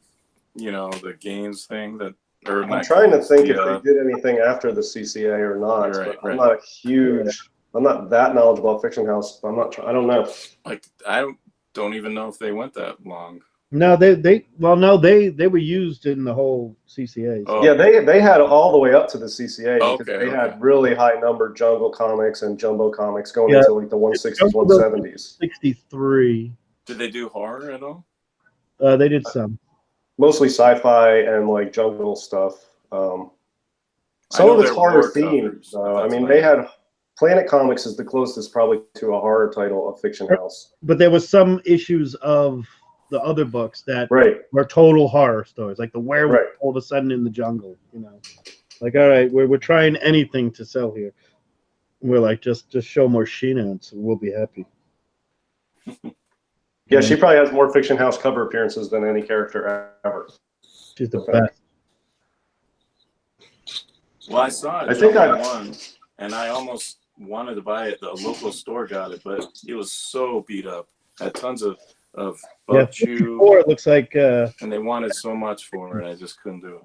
the games thing that? Or I'm not trying to games, think the, if they did anything after the CCA or not. Right, but I'm right. not a huge. I'm not that knowledgeable about Fiction House. I'm not. I don't know. Like, I don't even know if they went that long. No, they were used in the whole CCA. So. Oh. Yeah, they had all the way up to the CCA because Okay, they had really high number Jungle comics and Jumbo comics going Yeah. into like the 160s, 170s. 63. Did they do horror at all? They did some. Mostly sci-fi and like jungle stuff. Some know of it's they're horror war themed. covers, but I that's mean, fine. they had Planet Comics is the closest probably to a horror title of Fiction House. But there was some issues of the other books that Right. were total horror stories, like the werewolf Right. all of a sudden in the jungle. Like, all right, we're trying anything to sell here. We're like, just show more Sheena, and so we'll be happy. Yeah, she probably has more Fiction House cover appearances than any character ever. She's the best. Well, I saw it. I think I won, and I almost wanted to buy it. The local store got it, but it was so beat up. Had tons of Yeah, bug chew, 54, it looks like. and they wanted so much for it, I just couldn't do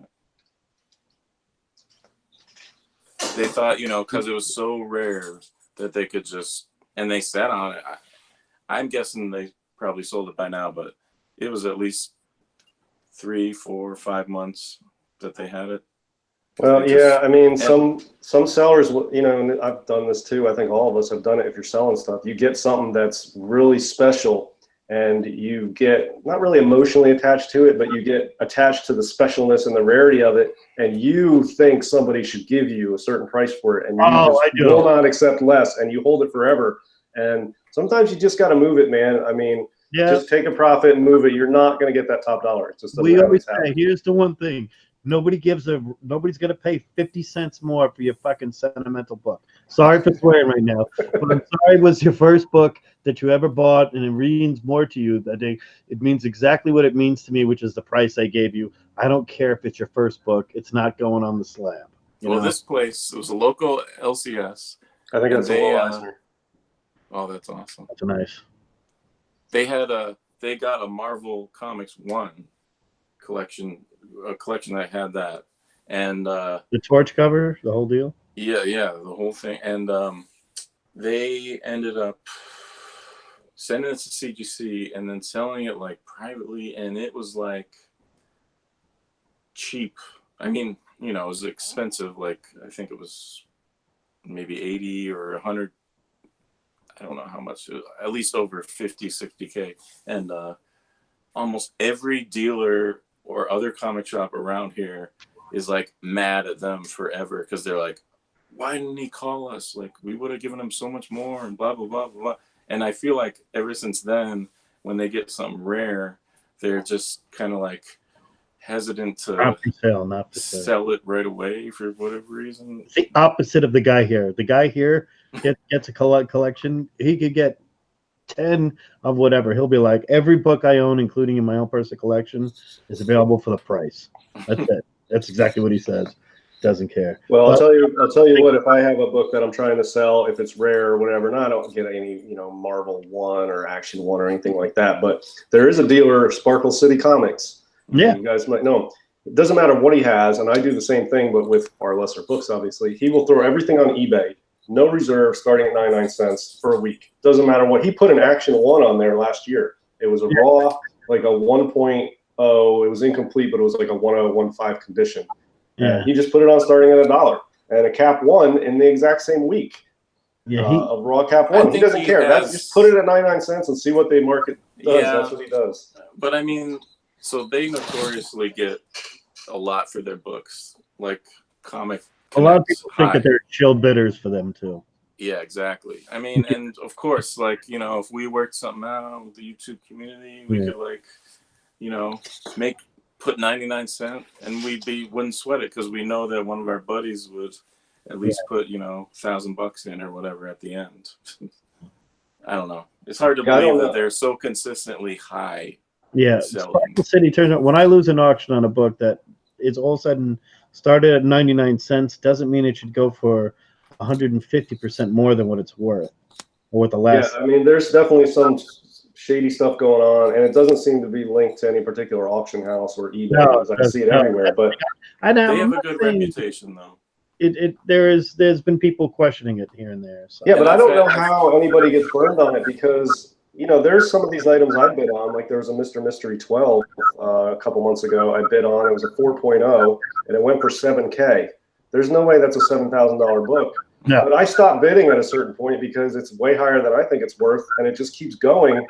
it. They thought, because it was so rare that they could just, and they sat on it. I'm guessing they probably sold it by now, but it was at least 3, 4, 5 months that they had it. Well, yeah, I mean, some sellers, and I've done this too. I think all of us have done it. If you're selling stuff, you get something that's really special, and you get not really emotionally attached to it, but you get attached to the specialness and the rarity of it, and you think somebody should give you a certain price for it, and you will not accept less, and you hold it forever. And sometimes you just got to move it, man. I mean, just take a profit and move it. You're not going to get that top dollar. It just doesn't always happen. Here's the one thing. Nobody's going to pay 50 cents more for your fucking sentimental book. Sorry for swearing right now, but I'm sorry it was your first book that you ever bought, and it means more to you that day. It means exactly what it means to me, which is the price I gave you. I don't care if it's your first book. It's not going on the slab. Well, this place, it was a local LCS. I think that's a little Eisner. Oh, that's awesome. That's nice. They got a Marvel Comics 1 collection, a collection that had that, and the torch cover, the whole deal. Yeah, the whole thing, and they ended up sending it to CGC and then selling it like privately, and it was like cheap. I mean, it was expensive. Like, I think it was maybe 80 or 100. I don't know how much, at least over 50, 60K. And almost every dealer or other comic shop around here is like mad at them forever because they're like, why didn't he call us? Like, we would have given him so much more and blah, blah, blah, blah, blah. And I feel like ever since then, when they get something rare, they're just kind of like hesitant to sell it right away for whatever reason. It's the opposite of the guy here. The guy here gets a collection. He could get 10 of whatever. He'll be like, every book I own, including in my own personal collection, is available for the price. That's it. That's exactly what he says. Doesn't care. Well, I'll tell you what, if I have a book that I'm trying to sell, if it's rare or whatever, and I don't get any, Marvel 1 or Action 1 or anything like that, but there is a dealer, Sparkle City Comics. Yeah. You guys might know him. It doesn't matter what he has, and I do the same thing, but with far lesser books, obviously. He will throw everything on eBay, no reserve, starting at 99 cents for a week. Doesn't matter what. He put an Action 1 on there last year. It was a raw, like a 1.0. It was incomplete, but it was like a 1.015 condition. Yeah. He just put it on starting at $1 and a Cap 1 in the exact same week. Yeah, a raw Cap 1. He doesn't care. Just put it at 99 cents and see what the market does. Yeah, that's what he does. But I mean, so they notoriously get a lot for their books, like Comic. A lot of people think that they're chill bidders for them too. Yeah, exactly. I mean, and of course, like, if we worked something out with the YouTube community, we could put 99 cents and wouldn't sweat it because we know that one of our buddies would at least put $1,000 in or whatever at the end. I don't know. It's hard to believe that they're so consistently high. Yeah, selling. Sparkle City turns out when I lose an auction on a book that is all of a sudden started at 99 cents doesn't mean it should go for 150% more than what it's worth or what the last. Yeah, I mean, there's definitely some shady stuff going on, and it doesn't seem to be linked to any particular auction house or eBay No, because I see it everywhere. But They have a good reputation, though. There's been people questioning it here and there. So. yeah, but I don't know how anybody gets burned on it because there's some of these items I bid on. Like there was a Mr. Mystery 12 a couple months ago. I bid on it was a 4.0 and it went for $7K. There's no way that's a $7,000 book. No. But I stopped bidding at a certain point because it's way higher than I think it's worth, and it just keeps going.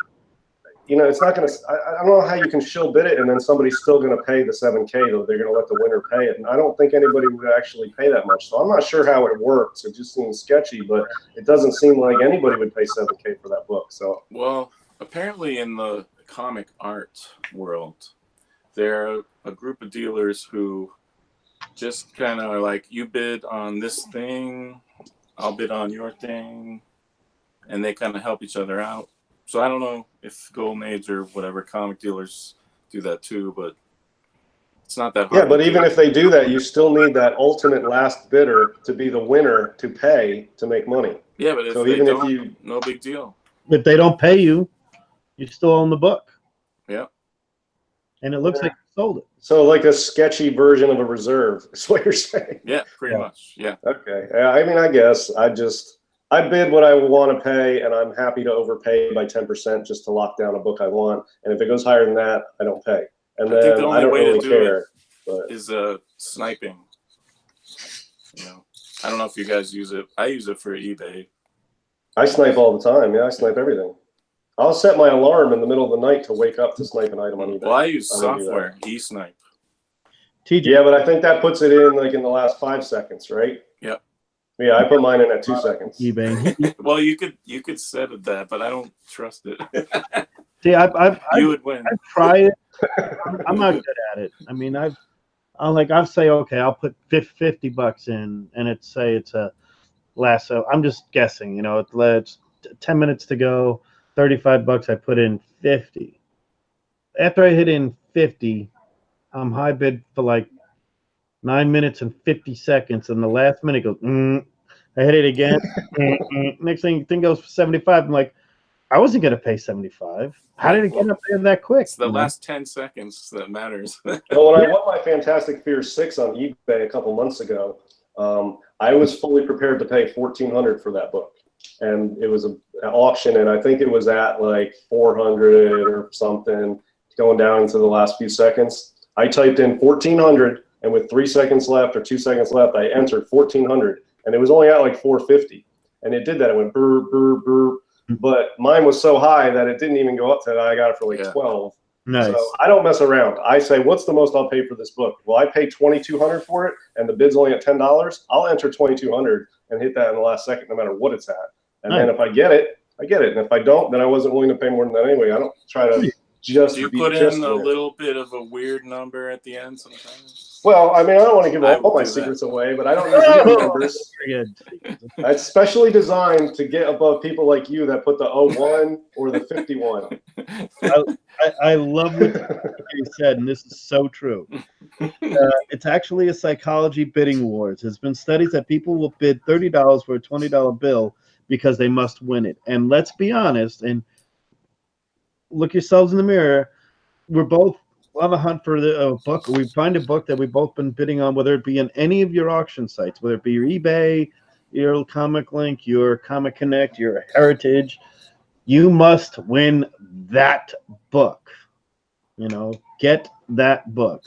It's not going to. I don't know how you can shill bid it, and then somebody's still going to pay the $7K. Though they're going to let the winner pay it, and I don't think anybody would actually pay that much. So I'm not sure how it works. It just seems sketchy, but it doesn't seem like anybody would pay $7K for that book. So well, apparently in the comic art world, there are a group of dealers who just kind of are like, you bid on this thing, I'll bid on your thing, and they kind of help each other out. So I don't know if Golden Age or whatever comic dealers do that too, but it's not that hard. Yeah, but even if they do that, you still need that ultimate last bidder to be the winner to pay to make money. Yeah, but if they don't, no big deal. If they don't pay you, you still own the book. Yeah. And it looks like you sold it. So like a sketchy version of a reserve is what you're saying. Yeah, pretty much. Yeah. Okay. I mean, I guess I bid what I want to pay, and I'm happy to overpay by 10% just to lock down a book I want. And if it goes higher than that, I don't pay. And then think the only I don't way really to do care. it is sniping. I don't know if you guys use it. I use it for eBay. I snipe all the time. Yeah, I snipe everything. I'll set my alarm in the middle of the night to wake up to snipe an item on eBay. Well, I use software, eSnipe. TJ. Yeah, but I think that puts it in like in the last 5 seconds, right? Yep. Yeah, I put mine in at 2 seconds. eBay. Well, you could set it that, but I don't trust it. See, you would win. I've tried it. I'm not good at it. I mean, I'll say, okay, I'll put $50 in, and it's a lasso. I'm just guessing, it's 10 minutes to go, $35. I put in 50. After I hit in 50, I'm high bid for like 9 minutes and 50 seconds, and the last minute goes. I hit it again. Next thing goes for 75. I'm like, I wasn't gonna pay 75. How did it get up there that quick? It's the last 10 seconds that matters. Well, when I won my Fantastic Fear 6 on eBay a couple months ago, I was fully prepared to pay $1,400 for that book, and it was an auction, and I think it was at like 400 or something, going down into the last few seconds. I typed in 1,400, and with 3 seconds left or 2 seconds left, I entered 1,400, and it was only at like 450, and it did that. It went brr brr brr, but mine was so high that it didn't even go up to that. I got it for like 12. Nice. So I don't mess around. I say, what's the most I'll pay for this book? Well, I pay $2,200 for it, and the bid's only at $10. I'll enter $2,200 and hit that in the last second, no matter what it's at. And then if I get it, I get it. And if I don't, then I wasn't willing to pay more than that anyway. I don't try to just. Do you put in a little bit of a weird number at the end sometimes? Well, I mean, I don't want to give all my secrets away, but I don't use even numbers. It's specially designed to get above people like you that put the 01 or the 51. I love what you said, and this is so true. It's actually a psychology bidding wars. There's been studies that people will bid $30 for a $20 bill because they must win it. And let's be honest, and look yourselves in the mirror. We're both on the hunt for a book. We find a book that we've both been bidding on, whether it be in any of your auction sites, whether it be your eBay, your Comic Link, your Comic Connect, your Heritage. You must win that book. Get that book.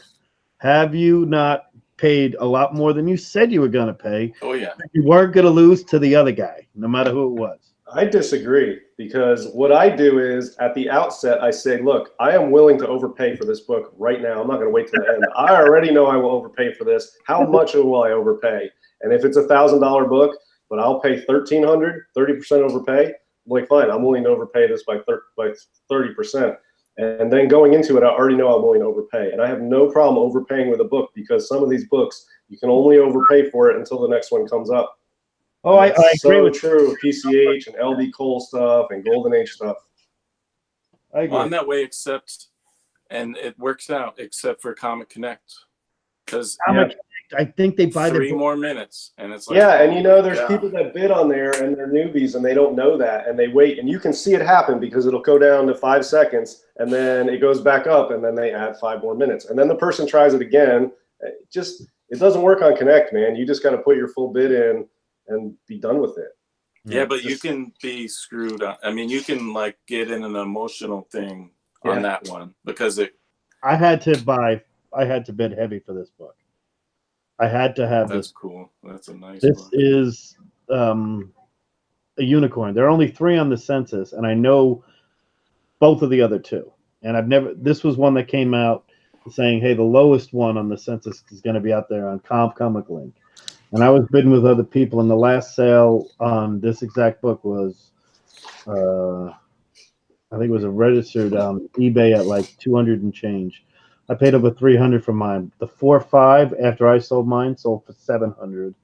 Have you not paid a lot more than you said you were going to pay? Oh, yeah. You weren't going to lose to the other guy, no matter who it was. I disagree, because what I do is at the outset, I say, look, I am willing to overpay for this book right now. I'm not going to wait till the end. I already know I will overpay for this. How much will I overpay? And if it's $1,000 book, but I'll pay $1,300, 30% overpay, I'm like, fine, I'm willing to overpay this by 30%. And then going into it, I already know I'm willing to overpay. And I have no problem overpaying with a book, because some of these books, you can only overpay for it until the next one comes up. Oh, I agree with true with PCH and LB Cole stuff and Golden Age stuff. I agree. Well, I'm that way, except and it works out except for Comic Connect, because I think they buy 3 the more minutes, and it's like, Yeah, and oh you know, my there's God. people that bid on there and they're newbies and they don't know that and they wait and you can see it happen because it'll go down to 5 seconds and then it goes back up and then they add 5 more minutes and then the person tries it again. It doesn't work on Connect, man. You just got to put your full bid in and be done with it. Yeah, but you can be screwed up. I mean, you can like get in an emotional thing on that one because I had to bid heavy for this book. I had to have that's this. cool. That's a nice This book. is a unicorn. There are only 3 on the census, and I know both of the other 2. And this was one that came out saying, hey, the lowest one on the census is going to be out there on Comic Link. And I was bidding with other people, and the last sale on this exact book was, I think it was a registered eBay at like 200 and change. I paid over 300 for mine. The 4.5 after I sold mine sold for 700,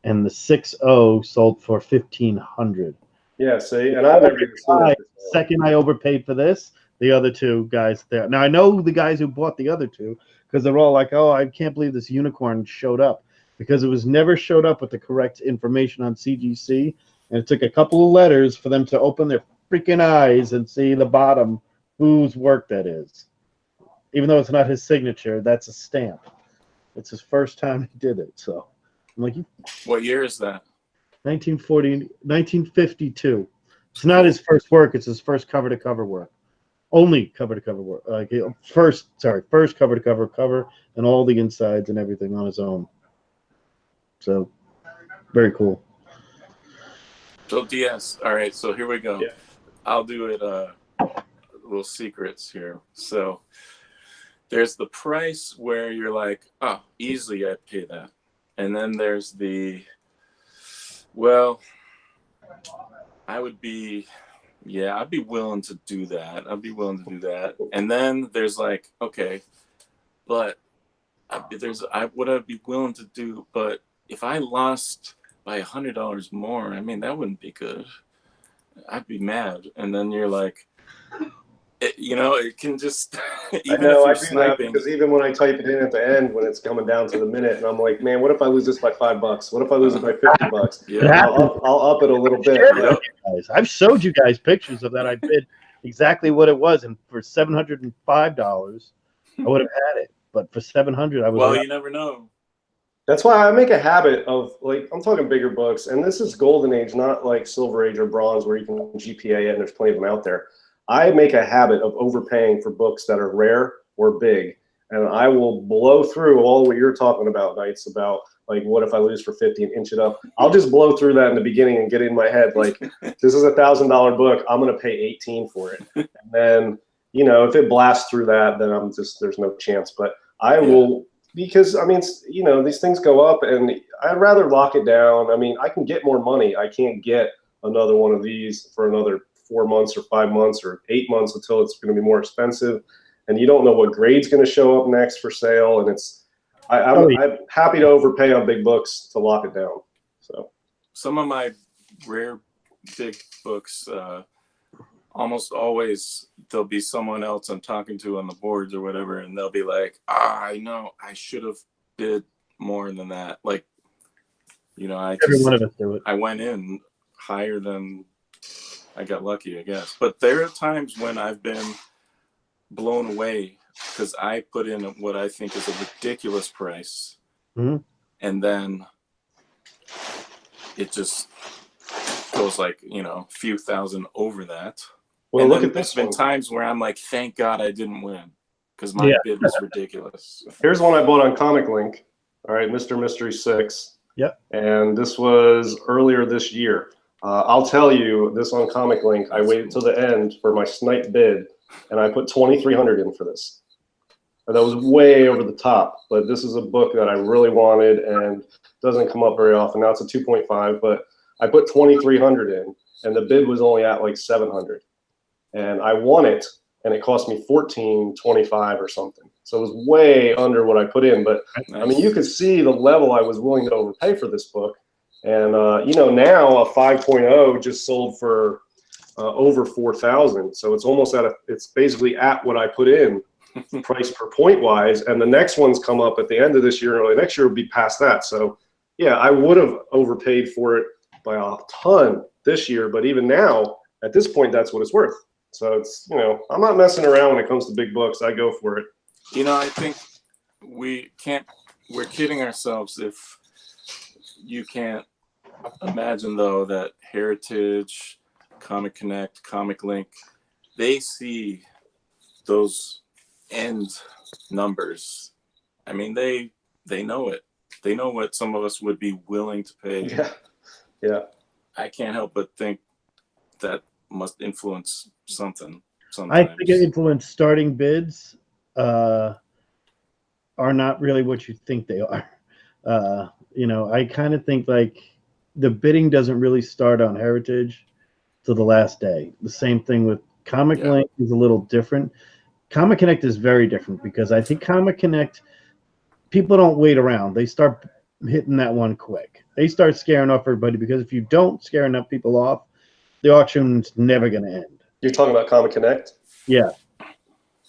and the 6.0 sold for 1,500. Yeah, see, and I've never even seen that. Second, I overpaid for this. The other 2 guys there. Now I know the guys who bought the other 2 because they're all like, "Oh, I can't believe this unicorn showed up," because it was never showed up with the correct information on CGC, and it took a couple of letters for them to open their freaking eyes and see the bottom whose work that is. Even though it's not his signature, that's a stamp. It's his first time he did it. So I'm like, What year is that? 1952. It's not his first work. It's his first cover-to-cover work. Only cover-to-cover work. First cover-to-cover cover and all the insides and everything on his own. So very cool. So DS. All right. So here we go. Yeah. I'll do it. Little secrets here. So there's the price where you're like, oh, easily I'd pay that. And then there's the, well, I'd be willing to do that. And then there's like, okay, but what I'd be willing to do, but if I lost by $100 more, I mean, that wouldn't be good. I'd be mad. And then you're like, it can just, even if you're sniping. Because even when I type it in at the end, when it's coming down to the minute, and I'm like, man, what if I lose this by $5? What if I lose it by $50? Yeah. I'll up it a little bit. Yep. I've showed you guys pictures of that. I bid exactly what it was, and for $705, I would have had it. But for $700, I was. Well, you never know. That's why I make a habit of, like, I'm talking bigger books, and this is Golden Age, not like Silver Age or Bronze, where you can GPA it, and there's plenty of them out there. I make a habit of overpaying for books that are rare or big, and I will blow through all what you're talking about, Knights, about like, what if I lose for 50 and inch it up? I'll just blow through that in the beginning and get in my head like, this is $1,000 book, I'm gonna pay 18 for it, and then if it blasts through that, then there's no chance. But I will, because I mean, these things go up, and I'd rather lock it down. I mean, I can get more money. I can't get another one of these for another 4 months or 5 months or 8 months until it's going to be more expensive, and you don't know what grade's going to show up next for sale. And I'm happy to overpay on big books to lock it down. So some of my rare big books, almost always there'll be someone else I'm talking to on the boards or whatever, and they'll be like, I know I should have bid more than that. Like, Every one of us do it. I went in higher than I got lucky, I guess. But there are times when I've been blown away because I put in what I think is a ridiculous price, and then it just goes like, a few thousand over that. Well, and look then at this there's been one. times where I'm like, thank God I didn't win because my bid was ridiculous. Here's one I bought on Comic Link. All right, Mr. Mystery 6. Yep. And this was earlier this year. I'll tell you, this on Comic Link, I waited till the end for my snipe bid, and I put $2,300 in for this. And that was way over the top, but this is a book that I really wanted and doesn't come up very often. Now it's a 2.5, but I put $2,300 in, and the bid was only at like $700. And I won it, and it cost me $14.25 or something. So it was way under what I put in. But Nice. I mean, you could see the level I was willing to overpay for this book. And now a 5.0 just sold for over $4,000. So it's almost it's basically at what I put in. price per point wise, and the next ones come up at the end of this year and early next year will be past that. So yeah, I would have overpaid for it by a ton this year, but even now at this point, that's what it's worth. So it's, I'm not messing around when it comes to big books. I go for it. I think we're kidding ourselves if you can't imagine though that Heritage, Comic Connect, Comic Link, they see those end numbers. I mean, they know it. They know what some of us would be willing to pay. Yeah. I can't help but think that must influence something sometimes. I think it influenced starting bids are not really what you think they are. I kind of think like the bidding doesn't really start on Heritage till the last day. The same thing with Comic Link is a little different. Comic Connect is very different because I think Comic Connect, people don't wait around. They start hitting that one quick. They start scaring off everybody because if you don't scare enough people off, the auction's never going to end. You're talking about Comic Connect? Yeah.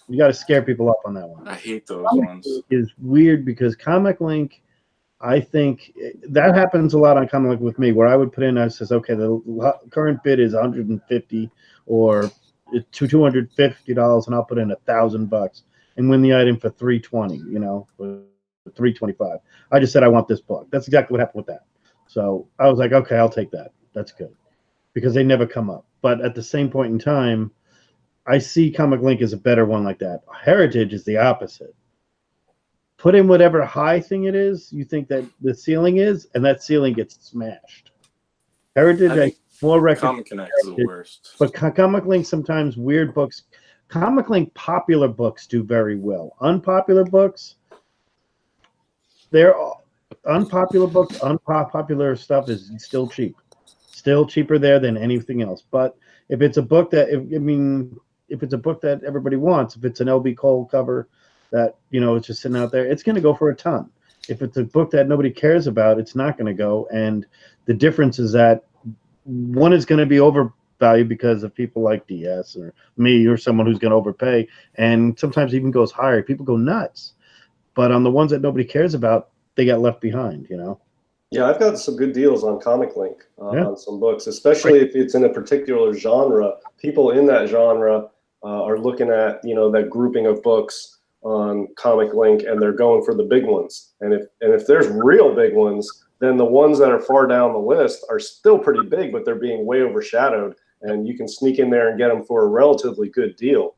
You got to scare people up on that one. I hate those ones. It's weird because Comic Link, I think that happens a lot on Comic Link with me, where I would put in, I says, okay, the current bid is $150 or $250, and I'll put in $1,000 and win the item for $320, for $325. I just said I want this book. That's exactly what happened with that. So I was like, okay, I'll take that. That's good, because they never come up. But at the same point in time, I see Comic Link as a better one like that. Heritage is the opposite. Put in whatever high thing it is you think that the ceiling is, and that ceiling gets smashed. Heritage, I think more records. Comic Connect is the worst. But Comic Link, sometimes weird books. Comic Link popular books do very well. Unpopular books, they're unpopular books. Unpopular stuff is still cheap. Still cheaper there than anything else. But if it's a book that, if it's a book that everybody wants, if it's an LB Cole cover that, it's just sitting out there, it's going to go for a ton. If it's a book that nobody cares about, it's not going to go. And the difference is that one is going to be overvalued because of people like DS or me or someone who's going to overpay, and sometimes even goes higher. People go nuts. But on the ones that nobody cares about, they get left behind, Yeah, I've got some good deals on Comic Link on some books, especially if it's in a particular genre. People in that genre are looking at, that grouping of books on Comic Link, and they're going for the big ones. And if there's real big ones, then the ones that are far down the list are still pretty big, but they're being way overshadowed, and you can sneak in there and get them for a relatively good deal.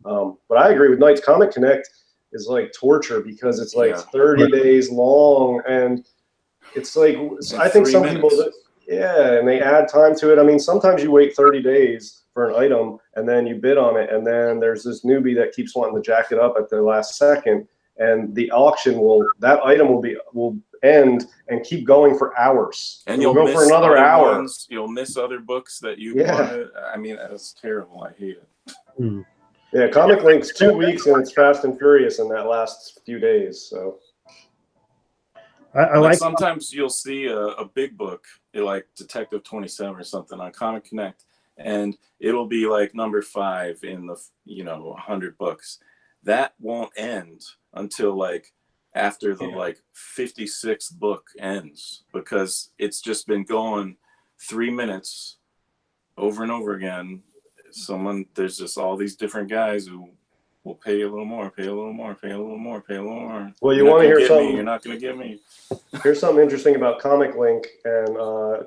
But I agree with Knights. Comic Connect is like torture because it's like 30 days long, and it's like, I think some people, and they add time to it. I mean, sometimes you wait 30 days for an item and then you bid on it, and then there's this newbie that keeps wanting to jack it up at the last second, and the auction that item will end and keep going for hours. And you'll go for another hour. You'll miss other books that you wanted. I mean, that's terrible. I hate it. Yeah, Comic Link's 2 weeks, and it's fast and furious in that last few days. So I like sometimes you'll see a big book like Detective 27 or something on Comic Connect, and it'll be like number 5 in the 100 books. That won't end until like after the 56th book ends, because it's just been going 3 minutes over and over again. There's just all these different guys who will pay a little more, pay a little more, pay a little more, pay a little more. Well, you want to hear something? You're not going to get me. Here's something interesting about Comic Link, and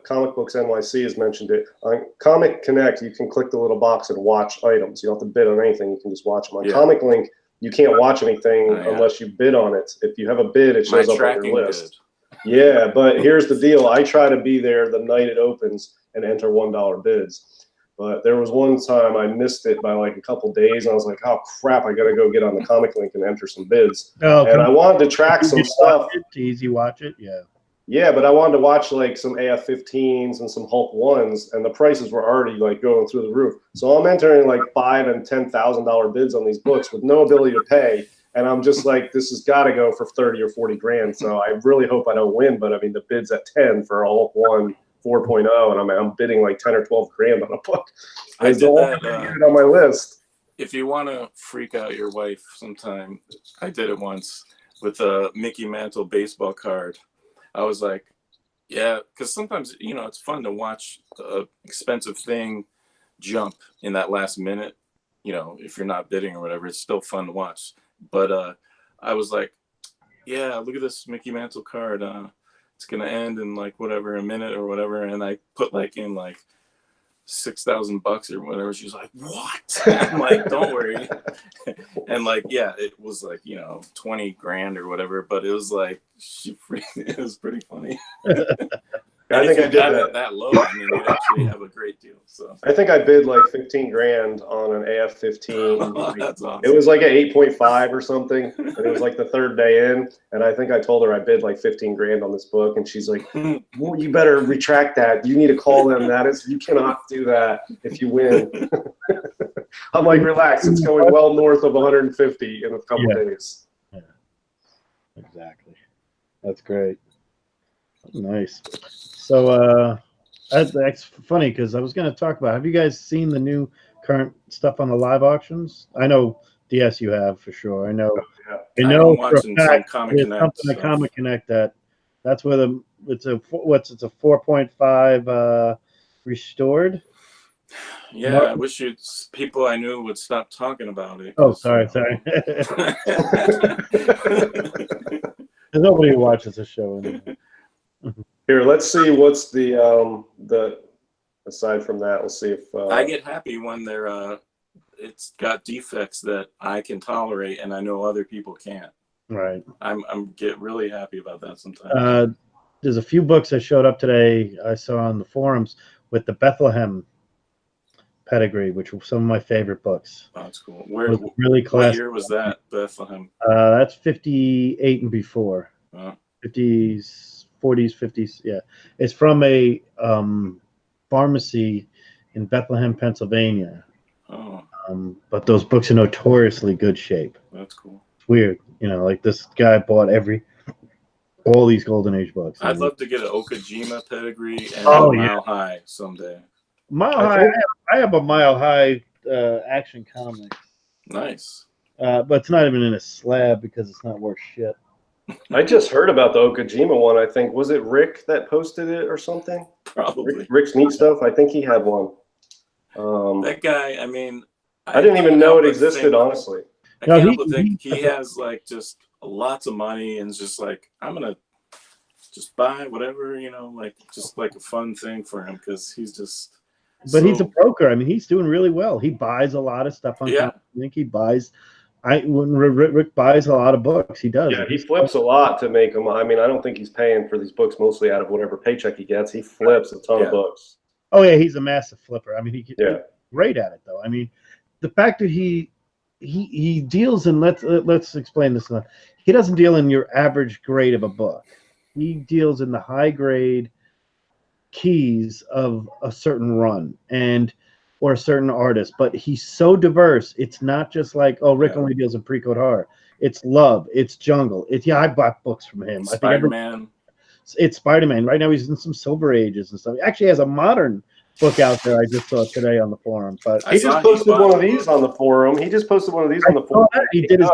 Comic Books NYC has mentioned it. On Comic Connect, you can click the little box and watch items. You don't have to bid on anything. You can just watch them. On Comic Link, you can't watch anything unless you bid on it. If you have a bid, it shows up on your list. Yeah, but here's the deal. I try to be there the night it opens and enter $1 bids. But there was one time I missed it by like a couple days, and I was like, oh, crap, I got to go get on the Comic Link and enter some bids. And I wanted to track some stuff. To easy watch it, Yeah, but I wanted to watch like some AF-15s and some Hulk 1s, and the prices were already like going through the roof. So I'm entering like $5,000 and $10,000 bids on these books with no ability to pay. And I'm just like, this has got to go for 30 or 40 grand. So I really hope I don't win. But I mean, the bid's at 10 for a Hulk 1 4.0, and I'm bidding like 10 or 12 grand on a book. I did that on my list. if you want to freak out your wife sometime, I did it once with a Mickey Mantle baseball card. I was like, yeah, because sometimes, you know, it's fun to watch an expensive thing jump in that last minute. You know, if you're not bidding or whatever, it's still fun to watch. But I was like, yeah, look at this Mickey Mantle card. It's going to end in like whatever, a minute or whatever. And I put like in like $6,000 or whatever. She's like, what? I'm like, don't worry. And like, yeah, it was like, you know, 20 grand or whatever, but it was like, it was pretty funny. I think I did that low. I mean, you'd actually have a great deal. So I think I bid like 15 grand on an AF-15. Oh, that's awesome. It was like at 8.5 or something, and it was like the third day in. And I think I told her I bid like 15 grand on this book, and she's like, well, "You better retract that. You need to call them. You cannot do that if you win." I'm like, "Relax. It's going well north of 150 in a couple days." Yeah, exactly. That's great. Nice. So that's funny because I was going to talk about. Have you guys seen the new current stuff on the live auctions? I know DS you have for sure. I know. I know for a fact there's something at Comic Connect that's where it's a 4.5 restored. Yeah, I wish people I knew would stop talking about it. Oh, sorry. There's nobody who watches the show anymore. Here, let's see what's the aside from that. Let's see if I get happy when it's got defects that I can tolerate and I know other people can't. Right. I'm get really happy about that sometimes. There's a few books that showed up today I saw on the forums with the Bethlehem pedigree, which were some of my favorite books. Oh, that's cool. Really classic. What year was that, Bethlehem? That's 58 and before. 50s, 40s, 50s. Yeah, it's from a pharmacy in Bethlehem, Pennsylvania. Oh. But those books are notoriously good shape. That's cool. It's weird, you know. Like this guy bought all these Golden Age books. I'd love to get an Okajima pedigree and Mile High someday. Mile High. I have a Mile High Action Comics. Nice. But it's not even in a slab because it's not worth shit. I just heard about the Okajima one. I think was it Rick that posted it or something? Probably. Rick's Neat Stuff. I think he had one. That guy. I mean, I didn't even know it existed. Honestly, I can't help but think he has like just lots of money and just like I'm gonna just buy whatever, you know, like just like a fun thing for him because he's just. But he's a broker. I mean, he's doing really well. He buys a lot of stuff on. I think he buys. When Rick buys a lot of books, he does. Yeah, he flips a lot to make them. I mean, I don't think he's paying for these books mostly out of whatever paycheck he gets. He flips a ton of books. Oh yeah, he's a massive flipper. I mean, he's great at it though. I mean, the fact that he deals in let's explain this. He doesn't deal in your average grade of a book. He deals in the high grade keys of a certain run or a certain artist, but he's so diverse. It's not just like, oh, Rick only deals in pre-code horror. It's Love, it's Jungle. I bought books from him. Spider-Man. It's Spider-Man. Right now he's in some Silver Ages and stuff. He actually has a modern book out there I just saw today on the forum. But he just posted one of these on the forum. He just posted one of these on the forum. He did his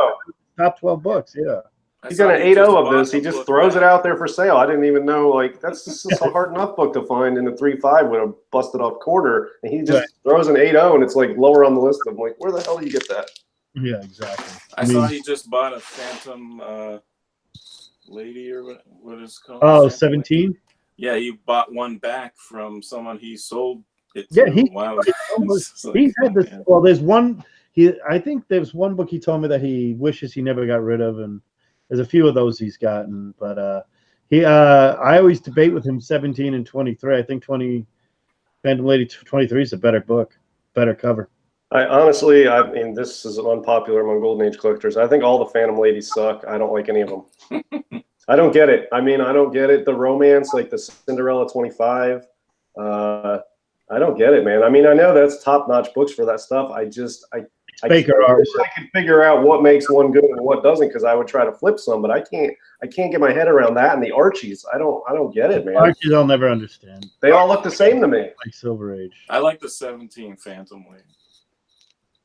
top 12 books, yeah. He's got an 8.0 of this. He just throws it out there for sale. I didn't even know. Like that's just a hard enough book to find in the 3.5 with a busted off quarter, and he just throws an 8.0, and it's like lower on the list. I'm like, where the hell do you get that? Yeah, exactly. I saw he just bought a Phantom Lady or what is it called? Oh, 17? Yeah, he bought one back from someone he sold it to. Yeah, he's had this. Well, there's one. I think there's one book he told me that he wishes he never got rid of, and there's a few of those he's gotten, but I always debate with him 17 and 23. I think Phantom Lady 23 is a better book, better cover. I mean, this is unpopular among Golden Age collectors. I think all the Phantom Ladies suck. I don't like any of them. I don't get it. I mean, I don't get it. The romance, like the Cinderella 25, I don't get it, man. I mean, I know that's top-notch books for that stuff. I wish I could figure out what makes one good and what doesn't, because I would try to flip some, but I can't get my head around that. And the Archies, I don't get it, man. Archies I'll never understand. They all look the same to me. Like Silver Age. I like the 17 Phantom Lady.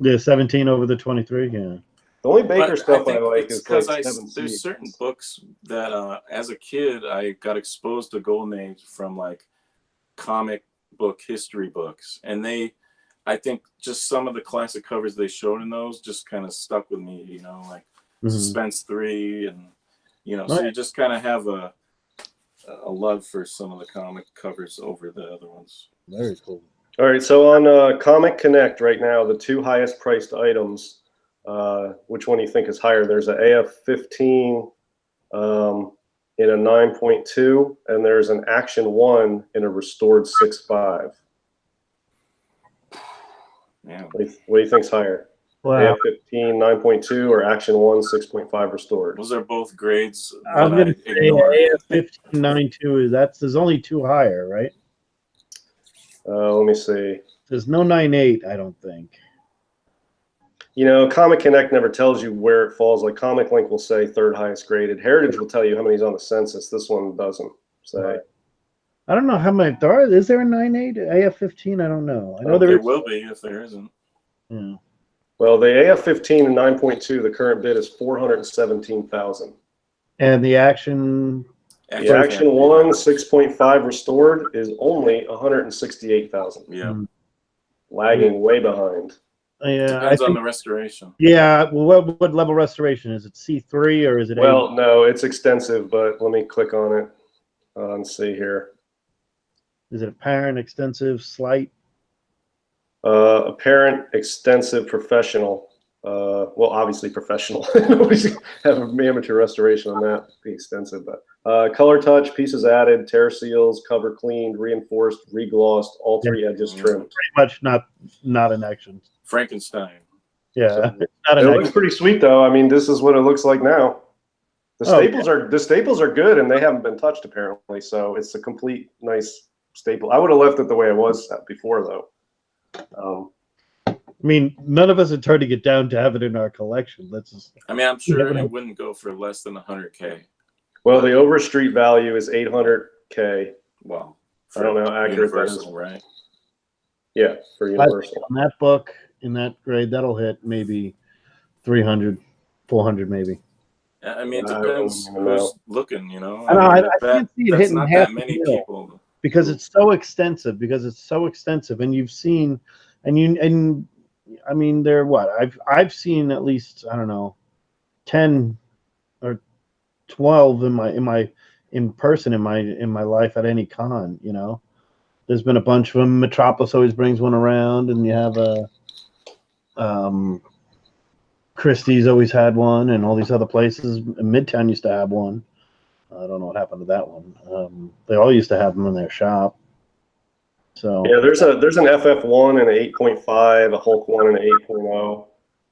Yeah, 17 over the 23. Yeah. The only Baker But stuff I think like it's is like because Seven there's Seas. certain books that as a kid I got exposed to Golden Age from like comic book history books, and I think just some of the classic covers they showed in those just kind of stuck with me, you know, like Suspense 3, and you know, so you just kind of have a love for some of the comic covers over the other ones. Very cool. All right, so on Comic Connect right now, the two highest priced items, which one do you think is higher? There's an AF-15 in a 9.2, and there's an Action 1 in a restored 6.5. Yeah. What do you think's higher? Wow. AF-15 9.2 or Action 1 6.5 restored? Those are both grades I'm that gonna I ignore. say AF-15 9.2 is there's only two higher, right? Let me see. There's no 9.8, I don't think. You know, Comic Connect never tells you where it falls. Like Comic Link will say third highest graded. Heritage will tell you how many's on the census. This one doesn't say. Right. I don't know how many there are. Is there a 9.8 AF-15? I don't know. I know There is. will be if there isn't. Yeah. Well, the AF-15 and 9.2, the current bid is 417,000. And the Action. The Action 1 6.5 restored is only 168,000. Yeah. Lagging way behind. Yeah, Depends on the restoration. Yeah. Well, what level restoration is it? C3 or is it? Well, A? no, it's extensive, but let me click on it and see here. Is it apparent, extensive, slight? Apparent, extensive, professional. Well, obviously professional. Nobody's have an amateur restoration on that. Be extensive, but color touch, pieces added, tear seals, cover cleaned, reinforced, reglossed, all three edges trimmed. Pretty much not an Action. Frankenstein. Yeah, So, not it an looks pretty sweet though. I mean, this is what it looks like now. The staples are good, and they haven't been touched apparently. So it's a complete nice staple. I would have left it the way it was before though. I mean, none of us are trying to get down to have it in our collection. Let's just. I mean, I'm sure it wouldn't go for less than 100K. Well, the Overstreet value is 800K. Well, I don't know how accurate that is. Universal, right? Yeah, for Universal. On that book in that grade, that'll hit maybe 300, 400 maybe. I mean, it depends who's looking, you know. I can't see it hitting not half that many the deal people. because it's so extensive. And you've seen, and I mean, they're what I've seen at least, I don't know, 10 or 12 in person in my life at any con. You know, there's been a bunch of them. Metropolis always brings one around, and you have Christie's always had one, and all these other places. Midtown used to have one. I don't know what happened to that one. They all used to have them in their shop. So yeah, there's an FF1 and an 8.5, a Hulk 1 and an 8.0,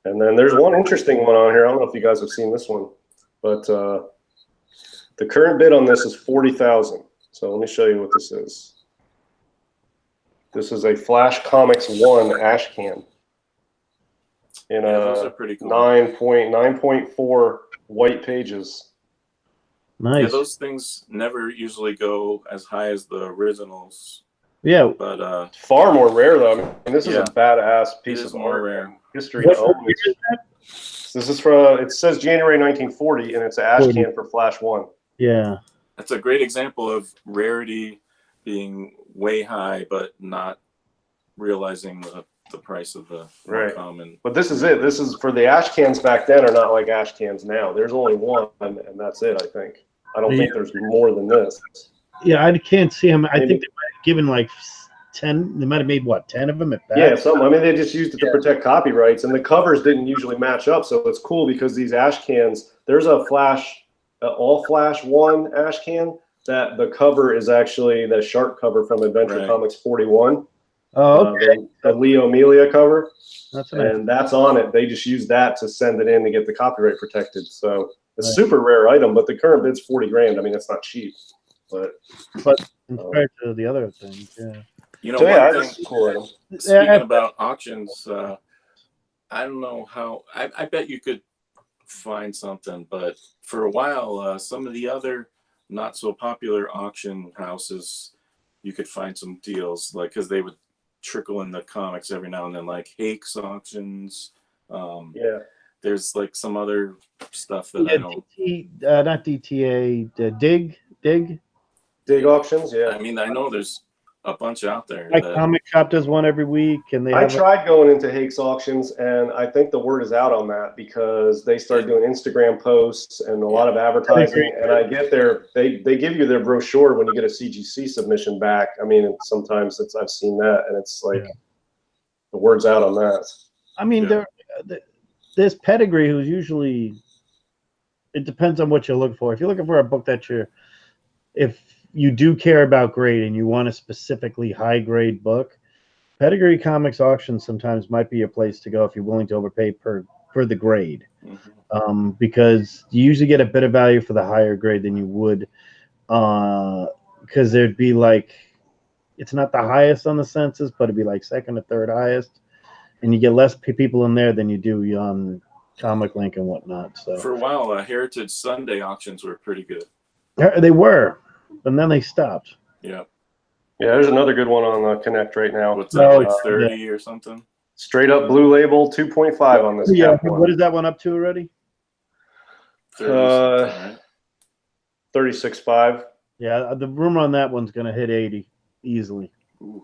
and then there's one interesting one on here. I don't know if you guys have seen this one, but the current bid on this is 40,000. So let me show you what this is. This is a Flash Comics 1 ash can in those are pretty cool. 9.4 white pages. nice. Yeah, those things never usually go as high as the originals. Yeah, but far more rare though. I mean, this is a badass piece of more art. rare. History to own. This is from, it says January 1940, and it's an ash can for Flash 1. Yeah. That's a great example of rarity being way high, but not realizing the price of the more common. But this is it. This is for the ash cans back then are not like ash cans now. There's only one, and that's it, I think. I don't think there's more than this. Yeah, I can't see them. I think they might have given like 10. They might have made, what, 10 of them at best? Yeah, some. I mean, they just used it to protect copyrights, and the covers didn't usually match up. So it's cool because these ash cans, there's a Flash, all Flash 1 ash can that the cover is actually the shark cover from Adventure Comics 41. Oh, okay. The Leo Amelia cover. That's nice. And that's on it. They just use that to send it in to get the copyright protected. So it's a super rare item, but the current bid's 40 grand. I mean, it's not cheap, but compared to the other things, yeah. You know, so yeah, one that's a cool item. Speaking about auctions, I don't know how. I bet you could find something, but for a while, some of the other not so popular auction houses, you could find some deals, like because they would trickle in the comics every now and then, like Hakes auctions. Yeah. There's like some other stuff that I don't. Not DTA, Dig. Dig auctions, yeah. I mean, I know there's a bunch out there. My that, comic shop does one every week, and they I have. tried going into Hakes auctions, and I think the word is out on that because they started doing Instagram posts and a lot of advertising. And I get they give you their brochure when you get a CGC submission back. I mean, sometimes I've seen that, and it's like the word's out on that. I mean, there's Pedigree, who's usually. It depends on what you're looking for. If you're looking for a book if you do care about grade and you want a specifically high grade book, Pedigree Comics auctions sometimes might be a place to go if you're willing to overpay for the grade, because you usually get a bit of value for the higher grade than you would, because there'd be like, it's not the highest on the census, but it'd be like second or third highest, and you get less people in there than you do on Comic Link and whatnot. So for a while, Heritage Sunday auctions were pretty good. They were, and then they stopped. Yeah. Yeah, there's another good one on Connect right now. What's that, like 30 or something? Straight up blue label, 2.5 on this. Yeah, what is that one up to already? 36.5. Yeah, the rumor on that one's going to hit 80 easily. Oof.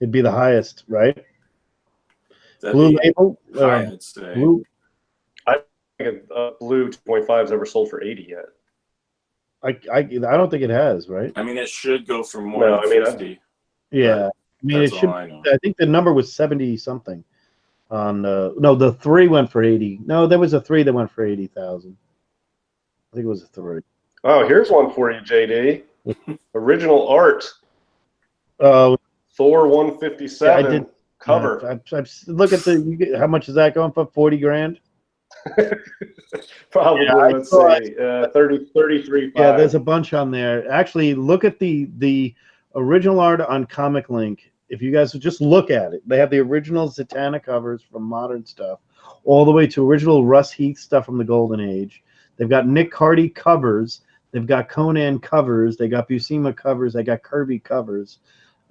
It'd be the highest, right? That'd Blue be label? high, I'd say. Blue? I think a blue 2.5 has ever sold for 80 yet. I don't think it has, right? I mean, it should go for more than 50. Yeah. I mean, it should. I think the number was 70 something. The 3 went for 80. No, there was a 3 that went for 80,000. I think it was a 3. Oh, here's one for you, JD. Original art. Oh, Thor 157 I did cover. Look at how much is that going for? 40 grand? Probably, let's see, 33. Yeah, there's a bunch on there. Actually, look at the original art on Comic Link. If you guys would just look at it, they have the original Zatanna covers from modern stuff, all the way to original Russ Heath stuff from the Golden Age. They've got Nick Cardy covers. They've got Conan covers. They got Buscema covers. They got Kirby covers.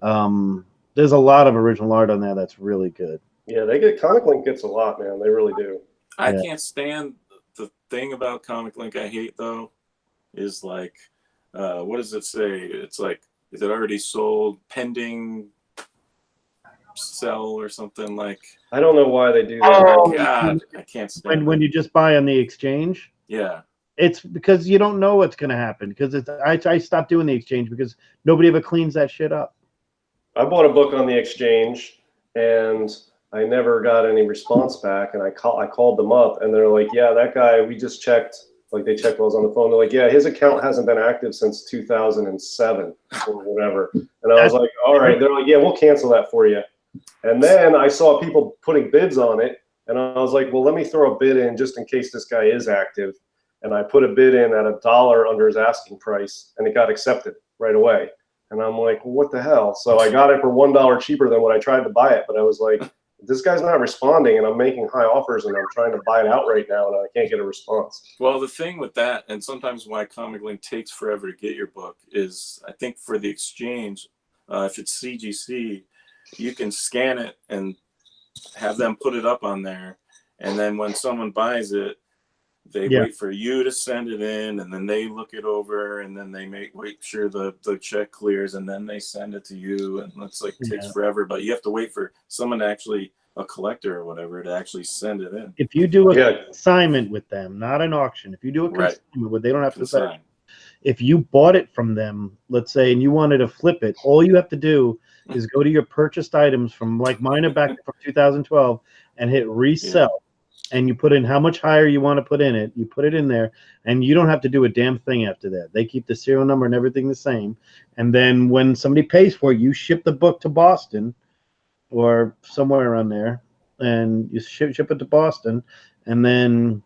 There's a lot of original art on there that's really good. Yeah, Comic Link gets a lot, man. They really do. I can't stand the thing about Comic Link I hate, though, is like, what does it say? It's like, is it already sold, pending sell or something like? I don't know why they do that. Oh, God, I can't stand when you just buy on the exchange. Yeah. It's because you don't know what's going to happen. Because I stopped doing the exchange because nobody ever cleans that shit up. I bought a book on the exchange, and I never got any response back. And I called them up, and they're like, "Yeah, that guy. We just checked. Like they checked while I was on the phone. They're like, "Yeah, his account hasn't been active since 2007 or whatever." And I was like, "All right." They're like, "Yeah, we'll cancel that for you." And then I saw people putting bids on it, and I was like, "Well, let me throw a bid in just in case this guy is active." And I put a bid in at $1 under his asking price, and it got accepted right away. And I'm like, well, what the hell? So I got it for $1 cheaper than what I tried to buy it. But I was like, this guy's not responding, and I'm making high offers, and I'm trying to buy it out right now, and I can't get a response. Well, the thing with that, and sometimes why Comic Link takes forever to get your book, is I think for the exchange, if it's CGC, you can scan it and have them put it up on there. And then when someone buys it, they wait for you to send it in, and then they look it over, and then they make sure the check clears, and then they send it to you, and it's like takes forever. But you have to wait for someone to actually, a collector or whatever, to actually send it in. If you do a consignment with them, not an auction, if you do a consignment with, they don't have to sign. If you bought it from them, let's say, and you wanted to flip it, all you have to do is go to your purchased items from, like mine are back from 2012, and hit resell. Yeah. And you put in how much higher you want to put in it. You put it in there, and you don't have to do a damn thing after that. They keep the serial number and everything the same. And then when somebody pays for it, you ship the book to Boston or somewhere around there, and you ship it to Boston, and then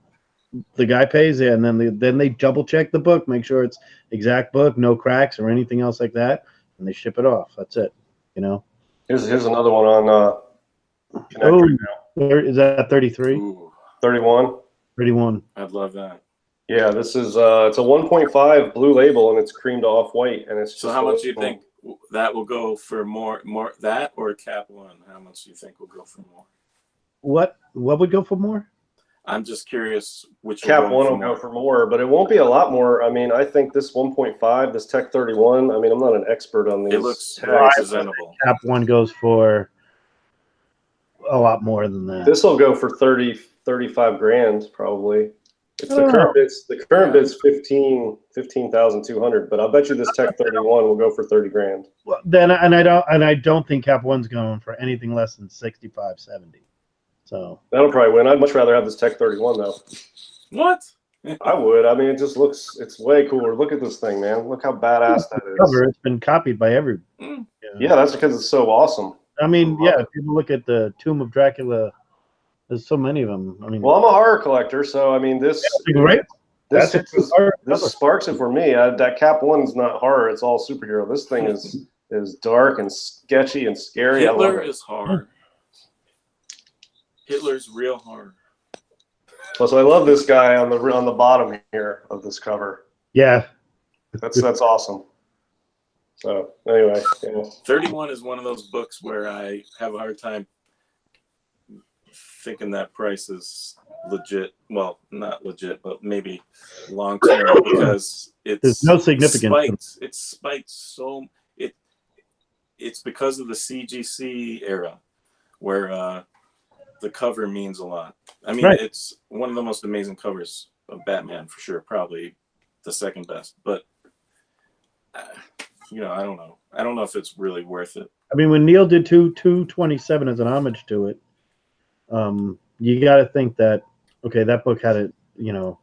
the guy pays it, and then they double check the book, make sure it's exact book, no cracks or anything else like that, and they ship it off. That's it. You know. Here's another one on Connect right now. Is that 33? Ooh. 31. 31. I'd love that. Yeah, this is it's a 1.5 blue label, and it's creamed off white, and it's just so how much do you think that will go for more that or Cap 1. How much do you think will go for more? What would go for more? I'm just curious which Cap 1 will go for more, but it won't be a lot more. I mean, I think this 1.5, this Tech 31. I mean, I'm not an expert on these. It looks very tags. presentable. Cap 1 goes for a lot more than that. This will go for 35 grand probably. It's the current bid's 15,200, but I'll bet you this Tech 31 will go for 30 grand. Well, then I don't think Cap 1's going for anything less than 65, 70. So that'll probably win. I'd much rather have this Tech 31 though. What? I would. I mean, it just looks, it's way cooler. Look at this thing, man. Look how badass that is. Cover, it's been copied by every. Yeah, that's because it's so awesome. I mean, yeah, if you look at the Tomb of Dracula, there's so many of them. I mean, well, I'm a horror collector, so I mean, this sparks it for me. That Cap 1's not horror; it's all superhero. This thing is dark and sketchy and scary. Hitler is horror. Hitler's real horror. So I love this guy on the bottom here of this cover. Yeah, that's awesome. So anyway, yeah. 31 is one of those books where I have a hard time thinking that price is legit. Well, not legit, but maybe long term because there's no significance. It's spiked so it's because of the CGC era where the cover means a lot. I mean, It's one of the most amazing covers of Batman for sure, probably the second best. But you know, I don't know. I don't know if it's really worth it. I mean, when Neil did 227 as an homage to it, you got to think that, okay, that book had it, you know,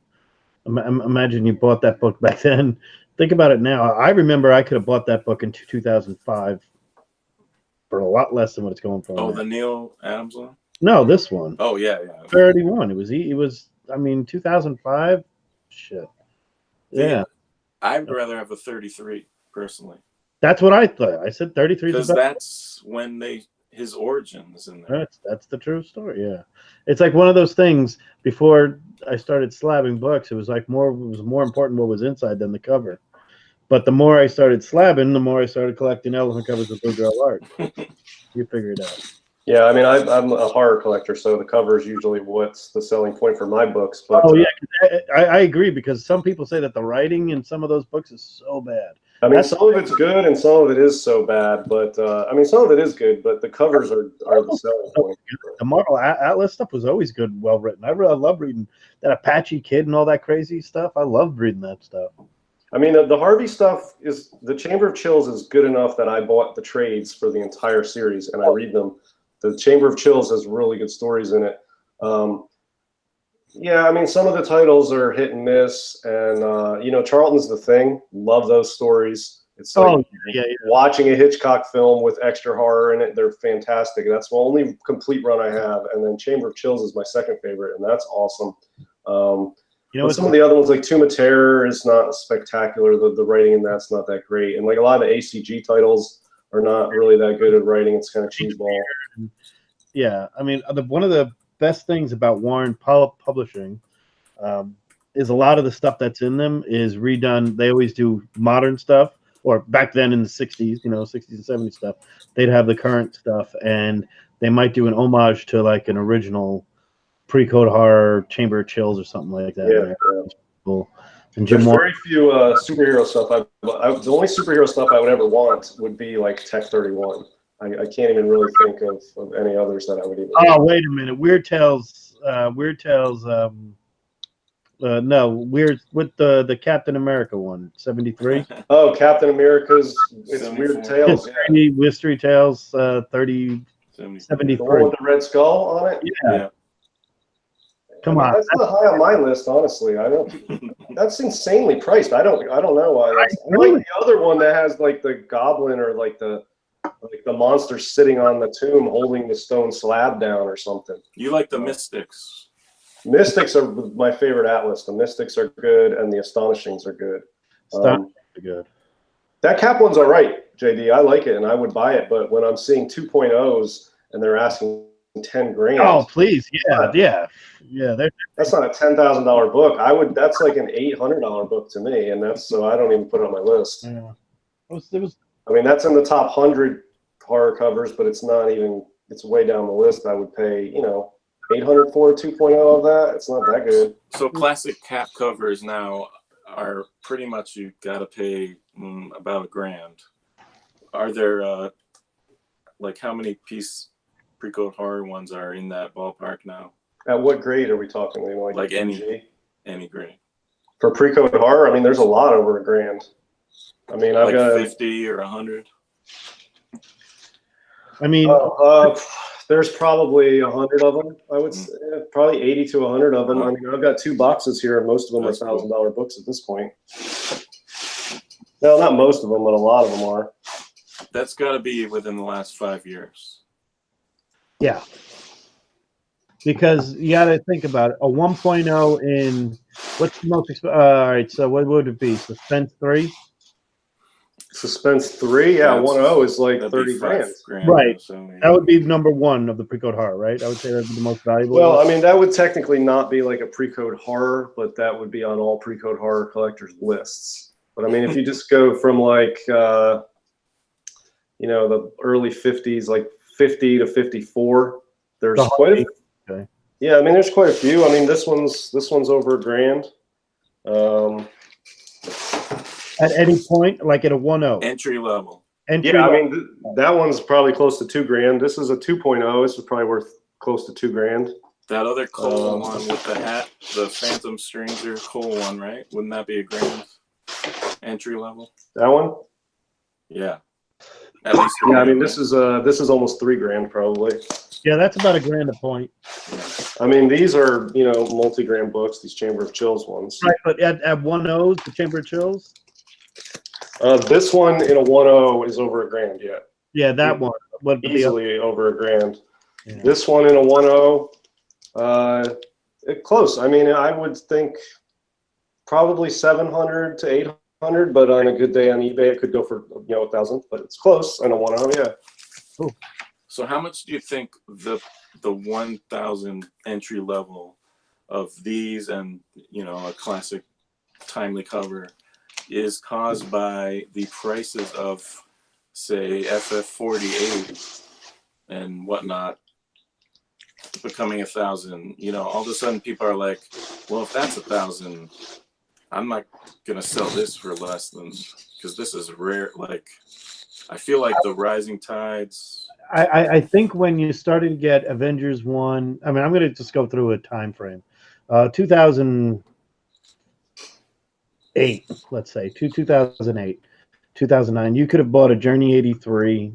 imagine you bought that book back then. Think about it now. I remember I could have bought that book in 2005 for a lot less than what it's going for. Oh, the Neil Adams one? No, this one. Oh, yeah. 31. It was, I mean, 2005. Shit. Yeah. I'd rather have a 33, personally. That's what I thought. I said 33. Because that's when his origin is in there. That's the true story. Yeah, it's like one of those things. Before I started slabbing books, it was more important what was inside than the cover. But the more I started slabbing, the more I started collecting elephant covers with Blue Grail art. You figure it out. Yeah, I mean, I'm a horror collector, so the cover is usually what's the selling point for my books. But I agree, because some people say that the writing in some of those books is so bad. I mean, some of it's good and some of it is so bad, but I mean, some of it is good, but the covers are the selling point. The Marvel Atlas stuff was always good, well written. I love reading that Apache Kid and all that crazy stuff. I loved reading that stuff. I mean, the Harvey stuff is, the Chamber of Chills is good enough that I bought the trades for the entire series and I read them. The Chamber of Chills has really good stories in it. Yeah, I mean, some of the titles are hit and miss, and you know, Charlton's The Thing. Love those stories. It's like watching a Hitchcock film with extra horror in it. They're fantastic. That's the only complete run I have. And then Chamber of Chills is my second favorite, and that's awesome. You know, some of the other ones, like Tomb of Terror, is not spectacular. The writing in that's not that great, and like a lot of the ACG titles are not really that good at writing. It's kind of cheeseball. Yeah, I mean, one of the best things about Warren Publishing is a lot of the stuff that's in them is redone. They always do modern stuff, or back then in the 60s, you know, 60s and 70s stuff, they'd have the current stuff, and they might do an homage to like an original pre-code horror Chamber of Chills or something like that. Yeah, cool. And There's very few superhero stuff. The only superhero stuff I would ever want would be like Tech 31. I can't even really think of any others that I would even. Oh, wait a minute. Weird Tales. No, Weird with the Captain America one, 73. Oh, Captain America's. It's Weird Tales. Mystery Tales, 73. The one with the red skull on it. Yeah. Come on. That's not high on my list, honestly. I don't. That's insanely priced. I don't know why. I like the other one that has like the goblin or like the monster sitting on the tomb holding the stone slab down or something. You like the Mystics? Mystics are my favorite Atlas. The Mystics are good, and the Astonishings are good. Good. That Cap one's all right, JD. I like it, and I would buy it. But when I'm seeing 2.0s and they're asking 10 grand. Oh, please, yeah. That's not a $10,000 book. That's like an $800 book to me, and that's so I don't even put it on my list. Yeah. I mean, that's in the top 100 horror covers, but it's not even. It's way down the list. I would pay, you know, 800 for a 2.0 of that. It's not that good. So classic cap covers now are pretty much you got to pay about $1,000. Are there like how many piece pre-code horror ones are in that ballpark now? At what grade are we talking? Like PG? any grade. For pre-code horror, I mean, there's a lot over $1,000. I mean, I've Like got 50 or 100. I mean, there's probably 100 of them. I would say probably 80 to 100 of them. I mean, I've got 2 boxes here, and most of them are $1,000 books at this point. No, not most of them, but a lot of them are. That's got to be within the last 5 years. yeah. Because you got to think about it. A 1.0 in what's the most? All right, so what would it be? Suspense 3. Suspense 3, yeah, 1.0 is like 30 grand. Right. So, yeah. That would be number 1 of the pre-code horror, right? I would say that'd be the most valuable. Well, I mean, that would technically not be like a pre-code horror, but that would be on all pre-code horror collectors' lists. But I mean, if you just go from like, you know, the early 50s, like 50 to 54, there's quite a. Okay. Yeah, I mean, there's quite a few. I mean, this one's over $1,000. At any point, like at a 1.0. Entry level. Yeah, I mean, that one's probably close to $2,000. This is a 2.0. This is probably worth close to $2,000. That other Cole one with the hat, the Phantom Stranger Cole one, right? Wouldn't that be $1,000 entry level? That one? Yeah. At least. Yeah, I mean, this is almost $3,000 probably. Yeah, that's about $1,000 a point. I mean, these are, you know, multi-gram books, these Chamber of Chills ones. Right, but at 1.0s, the Chamber of Chills. This one in a 1.0 is over $1,000. Yeah. Yeah, that one. What Easily over $1,000. Yeah. This one in a 1.0, close. I mean, I would think probably 700 to 800, but on a good day on eBay, it could go for, you know, 1,000. But it's close in a 1.0. Yeah. Cool. So how much do you think the 1,000 entry level of these and, you know, a classic timely cover is caused by the prices of, say, FF48 and whatnot becoming 1,000? You know, all of a sudden people are like, well, if that's 1,000, I'm not gonna sell this for less than, because this is rare. Like, I feel like the rising tides. I think when you started to get Avengers 1, I mean, I'm going to just go through a time frame. 2008, let's say, 2008, 2009, you could have bought a Journey 83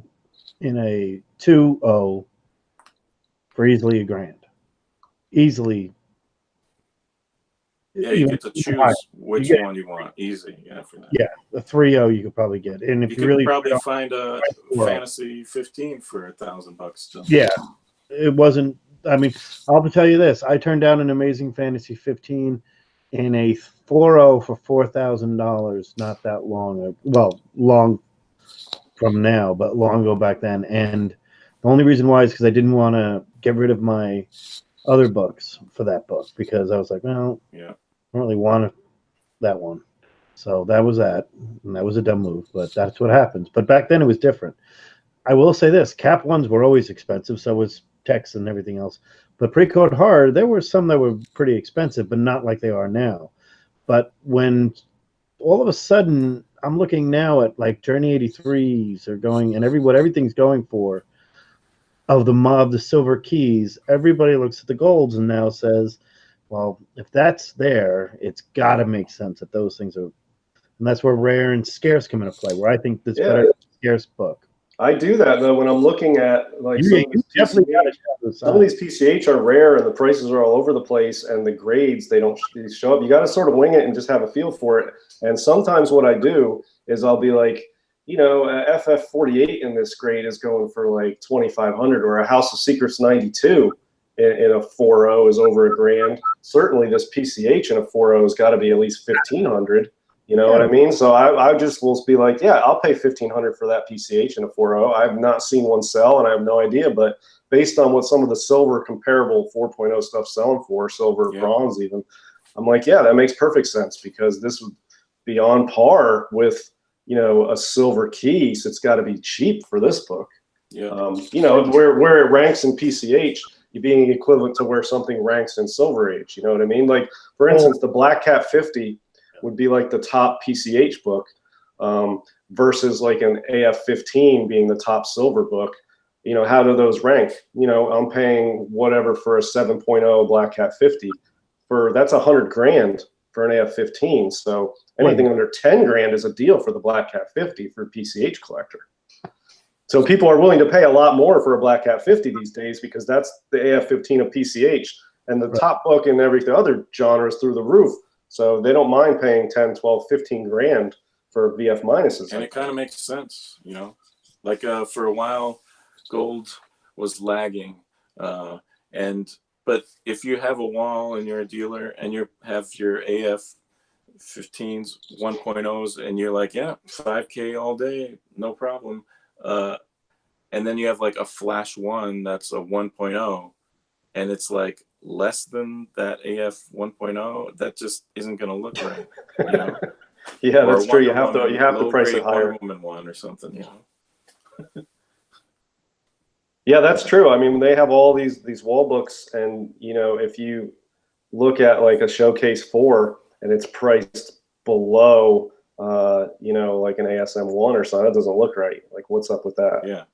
in a 2.0 for easily $1,000. Easily. Yeah, you get to choose which one you want. Easy, yeah, for that. Yeah, a 3.0 you could probably get, and if You you could really probably find a Fantasy 15 for $1,000 still. Yeah, it wasn't. I mean, I'll tell you this: I turned down an Amazing Fantasy 15 in a 4.0 for $4,000. Not that long. Well, long from now, but long ago back then. And the only reason why is because I didn't want to get rid of my other books for that book, because I was like, well, yeah, I don't really want that one. So that was that, and that was a dumb move, but that's what happens. But back then it was different. I will say this: Cap ones were always expensive, so was text and everything else. But pre-code horror, there were some that were pretty expensive, but not like they are now. But when all of a sudden I'm looking now at like Journey 83s are going, and what everything's going for of the silver keys, everybody looks at the golds and now says, well, if that's there, it's got to make sense that those things are, and that's where rare and scarce come into play. Where I think this better scarce book. I do that though when I'm looking at like some of these PCH are rare and the prices are all over the place, and the grades they don't show up. You got to sort of wing it and just have a feel for it. And sometimes what I do is I'll be like, you know, FF48 in this grade is going for like 2,500, or a House of Secrets 92 in a 4.0 is over $1,000. Certainly this PCH in a 4.0 has got to be at least 1,500. You know what I mean? So I just will be like, yeah, I'll pay 1,500 for that PCH in a 4.0. I've not seen one sell, and I have no idea. But based on what some of the silver comparable 4.0 stuff selling for, silver, bronze even, I'm like, yeah, that makes perfect sense, because this would be on par with you know, a silver case, it's got to be cheap for this book. Yeah. You know, where it ranks in PCH, you being equivalent to where something ranks in Silver Age. You know what I mean? Like, for instance, the Black Cat 50 would be like the top PCH book, versus like an AF 15 being the top silver book. You know, how do those rank? You know, I'm paying whatever for a 7.0 Black Cat 50. That's $100 grand for an AF 15. So anything under 10 grand is a deal for the Black Cat 50 for a PCH collector. So people are willing to pay a lot more for a Black Cat 50 these days because that's the AF 15 of PCH, and the top book in every other genre is through the roof. So they don't mind paying 10, 12, 15 grand for VF minuses. And it kind of makes sense, you know, like for a while, gold was lagging. But if you have a wall and you're a dealer and you have your AF 15s, 1.0s, and you're like, yeah, 5K all day, no problem. And then you have like a Flash 1 that's a 1.0, and it's like less than that AF 1.0, that just isn't going to look right, you know? Yeah, Or that's true. You have to price it higher. Wonder Woman 1 or something, you know? Yeah, that's true. I mean, they have all these wall books, and you know, if you look at like a Showcase 4 and it's priced below, you know, like an ASM 1 or something, that doesn't look right. Like, what's up with that? Yeah.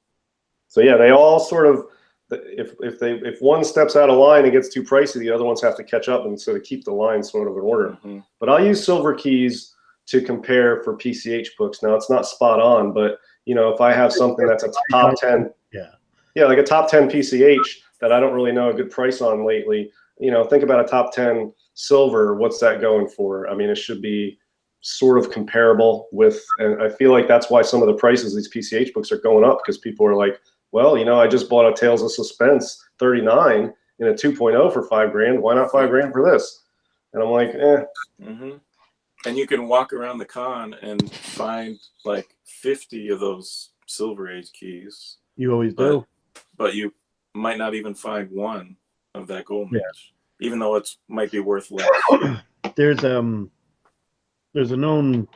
So yeah, they all sort of, if one steps out of line and gets too pricey, the other ones have to catch up and sort of keep the line sort of in order. Mm-hmm. But I'll use Silver Keys to compare for PCH books. Now, it's not spot on, but you know, if I have something that's a top 10, yeah, like a top 10 PCH that I don't really know a good price on lately, you know, think about a top 10 silver. What's that going for? I mean, it should be sort of comparable with, and I feel like that's why some of the prices of these PCH books are going up, because people are like, well, you know, I just bought a Tales of Suspense 39 in a 2.0 for $5 grand. Why not $5 grand for this? And I'm like, eh. Mm-hmm. And you can walk around the con and find like 50 of those Silver Age keys. You always do. But you might not even find one of that golden age, even though it might be worth less. There's a known,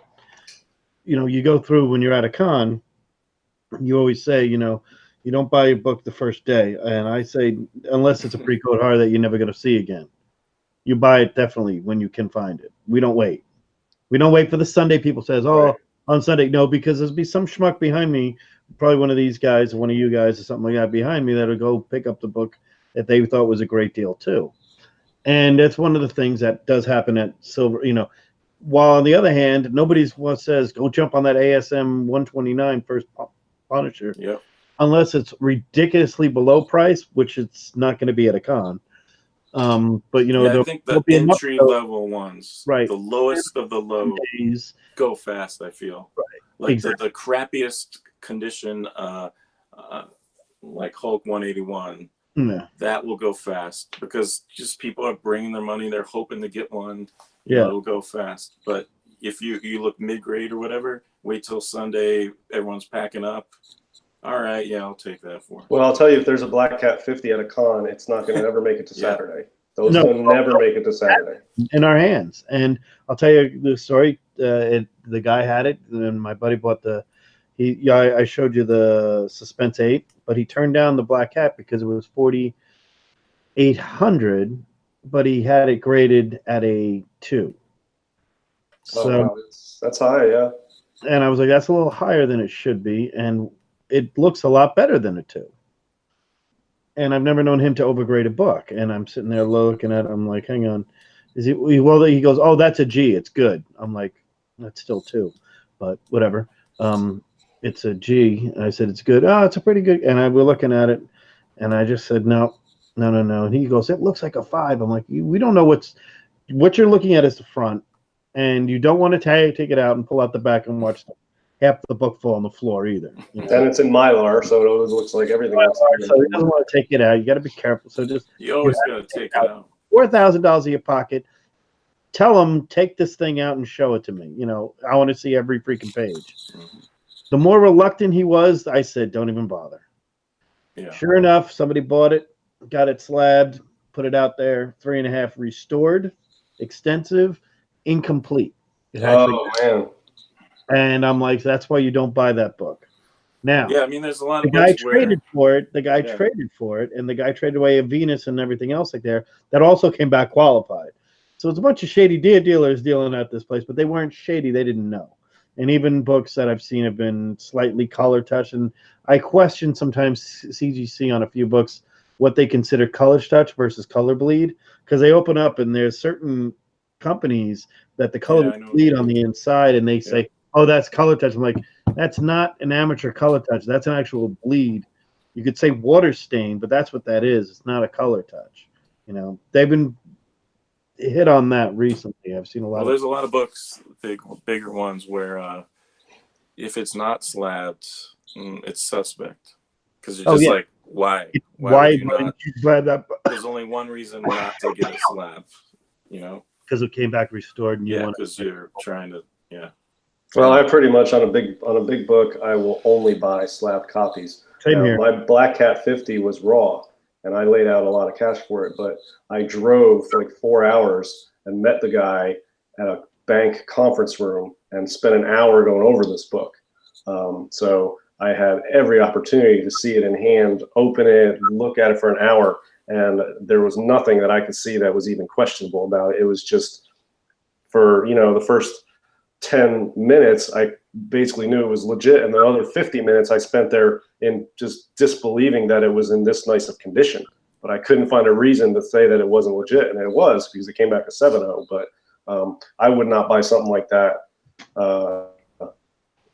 you know, you go through when you're at a con, you always say, you know, you don't buy a book the first day. And I say, unless it's a pre-code hard that you're never going to see again, you buy it definitely when you can find it. We don't wait. We don't wait for the Sunday. People says, oh, right, on Sunday. No, because there'll be some schmuck behind me, probably one of these guys, or one of you guys or something like that behind me, that'll go pick up the book that they thought was a great deal too. And that's one of the things that does happen at Silver, you know, while on the other hand, nobody's says, go jump on that ASM 129 first Punisher. Yep. Unless it's ridiculously below price, which it's not going to be at a con. But you know, I think the entry level ones, right, the lowest of the low, go fast. I feel like exactly. the crappiest condition, like Hulk 181, that will go fast because just people are bringing their money. They're hoping to get one. Yeah, it'll go fast. But if you look mid grade or whatever, wait till Sunday. Everyone's packing up. All right, yeah, I'll take that for. Well, I'll tell you, if there's a Black Cat 50 at a con, it's not going to ever make it to Saturday. Those will never make it to Saturday. In our hands. And I'll tell you the story. The guy had it, and my buddy bought I showed you the Suspense 8, but he turned down the Black Cat because it was 4,800, but he had it graded at a 2. So wow. That's high, yeah. And I was like, that's a little higher than it should be, and it looks a lot better than a 2. And I've never known him to overgrade a book. And I'm sitting there looking at it. I'm like, hang on. Is he? Well, he goes, oh, that's a G. It's good. I'm like, that's still 2. But whatever. It's a G. And I said, it's good. Oh, it's a pretty good. And we're looking at it. And I just said, no. And he goes, it looks like a 5. I'm like, we don't know what you're looking at is the front. And you don't want to take it out and pull out the back and watch half the book fall on the floor either. You know? And it's in Mylar, so it always looks like everything else. So he doesn't want to take it out. You got to be careful. So you always got to take it out. $4,000 in your pocket. Tell him, take this thing out and show it to me. You know, I want to see every freaking page. Mm-hmm. The more reluctant he was, I said, don't even bother. Yeah. Sure enough, somebody bought it, got it slabbed, put it out there, 3.5 restored, extensive, incomplete. Oh man. And I'm like, that's why you don't buy that book. Now, Yeah, I mean, there's a lot the of guy books traded for it. The guy Yeah. traded for it, and the guy traded away a Venus and everything else like there. That also came back qualified. So it's a bunch of shady dealers dealing at this place, but they weren't shady. They didn't know. And even books that I've seen have been slightly color touch. And I question sometimes CGC on a few books what they consider color touch versus color bleed, because they open up and there's certain companies that the color I know. bleed on the inside, and they Yeah. say, "Oh, that's color touch." I'm like, that's not an amateur color touch. That's an actual bleed. You could say water stain, but that's what that is. It's not a color touch. You know, they've been hit on that recently. I've seen a lot Well, of. there's a lot of books, bigger ones, where if it's not slabbed, it's suspect. Because you're just like, why? Why would you not? didn't you slab that? There's only one reason not to get a slab, you know? Because it came back restored, and you want. Because you're trying to, Well, I pretty much on a big book, I will only buy slabbed copies. Same here. My Black Cat 50 was raw, and I laid out a lot of cash for it. But I drove for like 4 hours and met the guy at a bank conference room and spent an hour going over this book. So I had every opportunity to see it in hand, open it, look at it for an hour, and there was nothing that I could see that was even questionable about it. It was just for the first 10 minutes, I basically knew it was legit. And the other 50 minutes I spent there in just disbelieving that it was in this nice of condition. But I couldn't find a reason to say that it wasn't legit. And it was, because it came back a 7.0. But I would not buy something like that.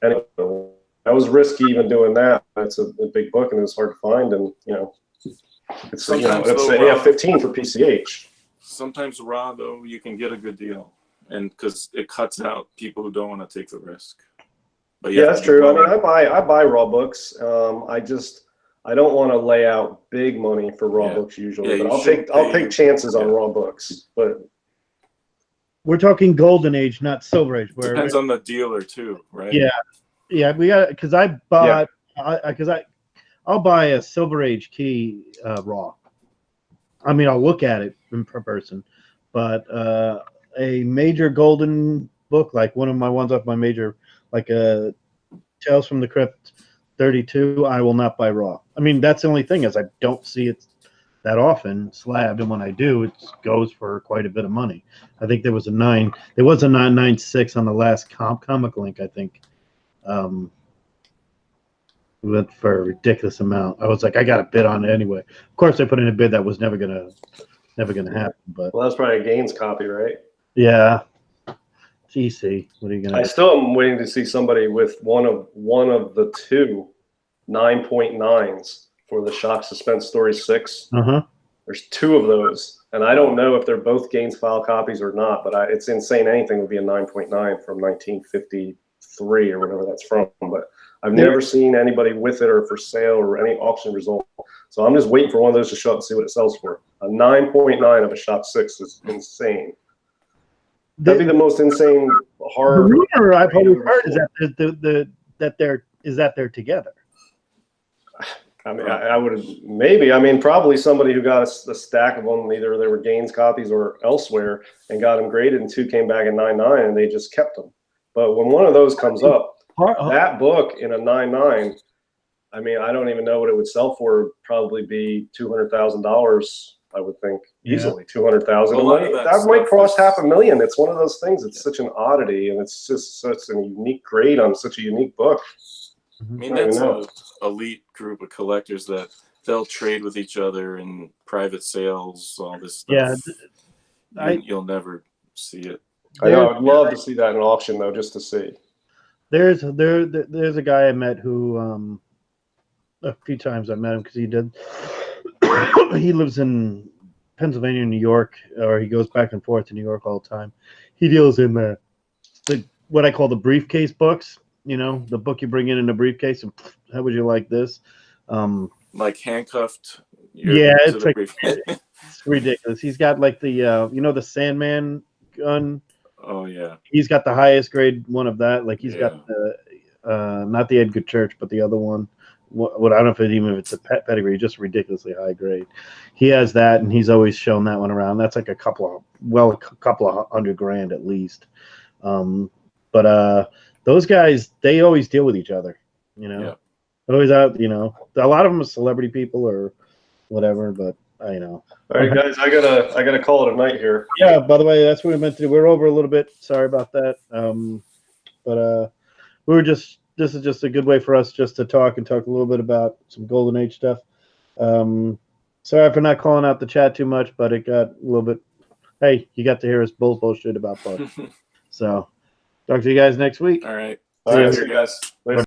Anyway, that was risky even doing that. It's a big book and it was hard to find. And, it's, it's a 15 for PCH. Sometimes raw, though, you can get a good deal. And because it cuts out people who don't want to take the risk. But yeah, that's true. I mean, I buy raw books. I don't want to lay out big money for raw books usually, but I'll take chances on raw books. But we're talking golden age, not silver age. Depends on the dealer too, right? Yeah, we got because I bought I'll buy a silver age key raw. I mean, I'll look at it in person, but a major golden book, like one of my ones off my major, like a Tales from the Crypt 32, I will not buy raw. I mean, that's the only thing is I don't see it that often slabbed, and when I do, it goes for quite a bit of money. I think there was a 996 on the last comic link. I think went for a ridiculous amount. I was like, I got a bid on it anyway. Of course, I put in a bid that was never gonna happen. But well, that's probably a Gaines copy, right? Yeah. GC. What are you gonna? I still am waiting to see somebody with one of the two 9.9s for the Shock Suspense Story 6. There's two of those, and I don't know if they're both Gaines file copies or not. But it's insane. Anything would be a 9.9 from 1953 or whatever that's from. But I've never seen anybody with it or for sale or any auction result. So I'm just waiting for one of those to show up and see what it sells for. A 9.9 of a Shock 6 is insane. That'd be the most insane horror. The rumor I've always heard is that they're together. I mean, I would maybe. I mean, probably somebody who got a stack of them. Either they were Gaines copies or elsewhere, and got them graded, and two came back at 9.9, and they just kept them. But when one of those comes up, that book in a 9.9, I mean, I don't even know what it would sell for. It would probably be $200,000. I would think easily 200,000. That might cross $500,000. It's one of those things. It's such an oddity, and it's just such a unique grade on such a unique book. I mean, that's an elite group of collectors that they'll trade with each other in private sales, all this stuff. Yeah, you'll never see it. I know. I'd love to see that in an auction, though, just to see. There's a guy I met who a few times I met him because he lives in Pennsylvania, New York, or he goes back and forth to New York all the time. He deals in the what I call the briefcase books. You know, the book you bring in a briefcase. And how would you like this? Like handcuffed. Yeah, it's like it's ridiculous. He's got like the the Sandman gun. Oh yeah. He's got the highest grade one of that. Like he's got the not the Edgar Church, but the other one. What I don't know if it's a pedigree, just ridiculously high grade. He has that, and he's always shown that one around. That's like a couple of $100,000 at least. But those guys, they always deal with each other. You know, Yeah. always out. You know, a lot of them are celebrity people or whatever. But you know. All right, guys, I gotta call it a night here. Yeah. By the way, that's what we meant to do. We're over a little bit. Sorry about that. But we were just. This is just a good way for us just to talk a little bit about some Golden Age stuff. Sorry for not calling out the chat too much, but it got a little bit. Hey, you got to hear us bullshit about bugs. So, talk to you guys next week. All right. All right, See you guys. Later.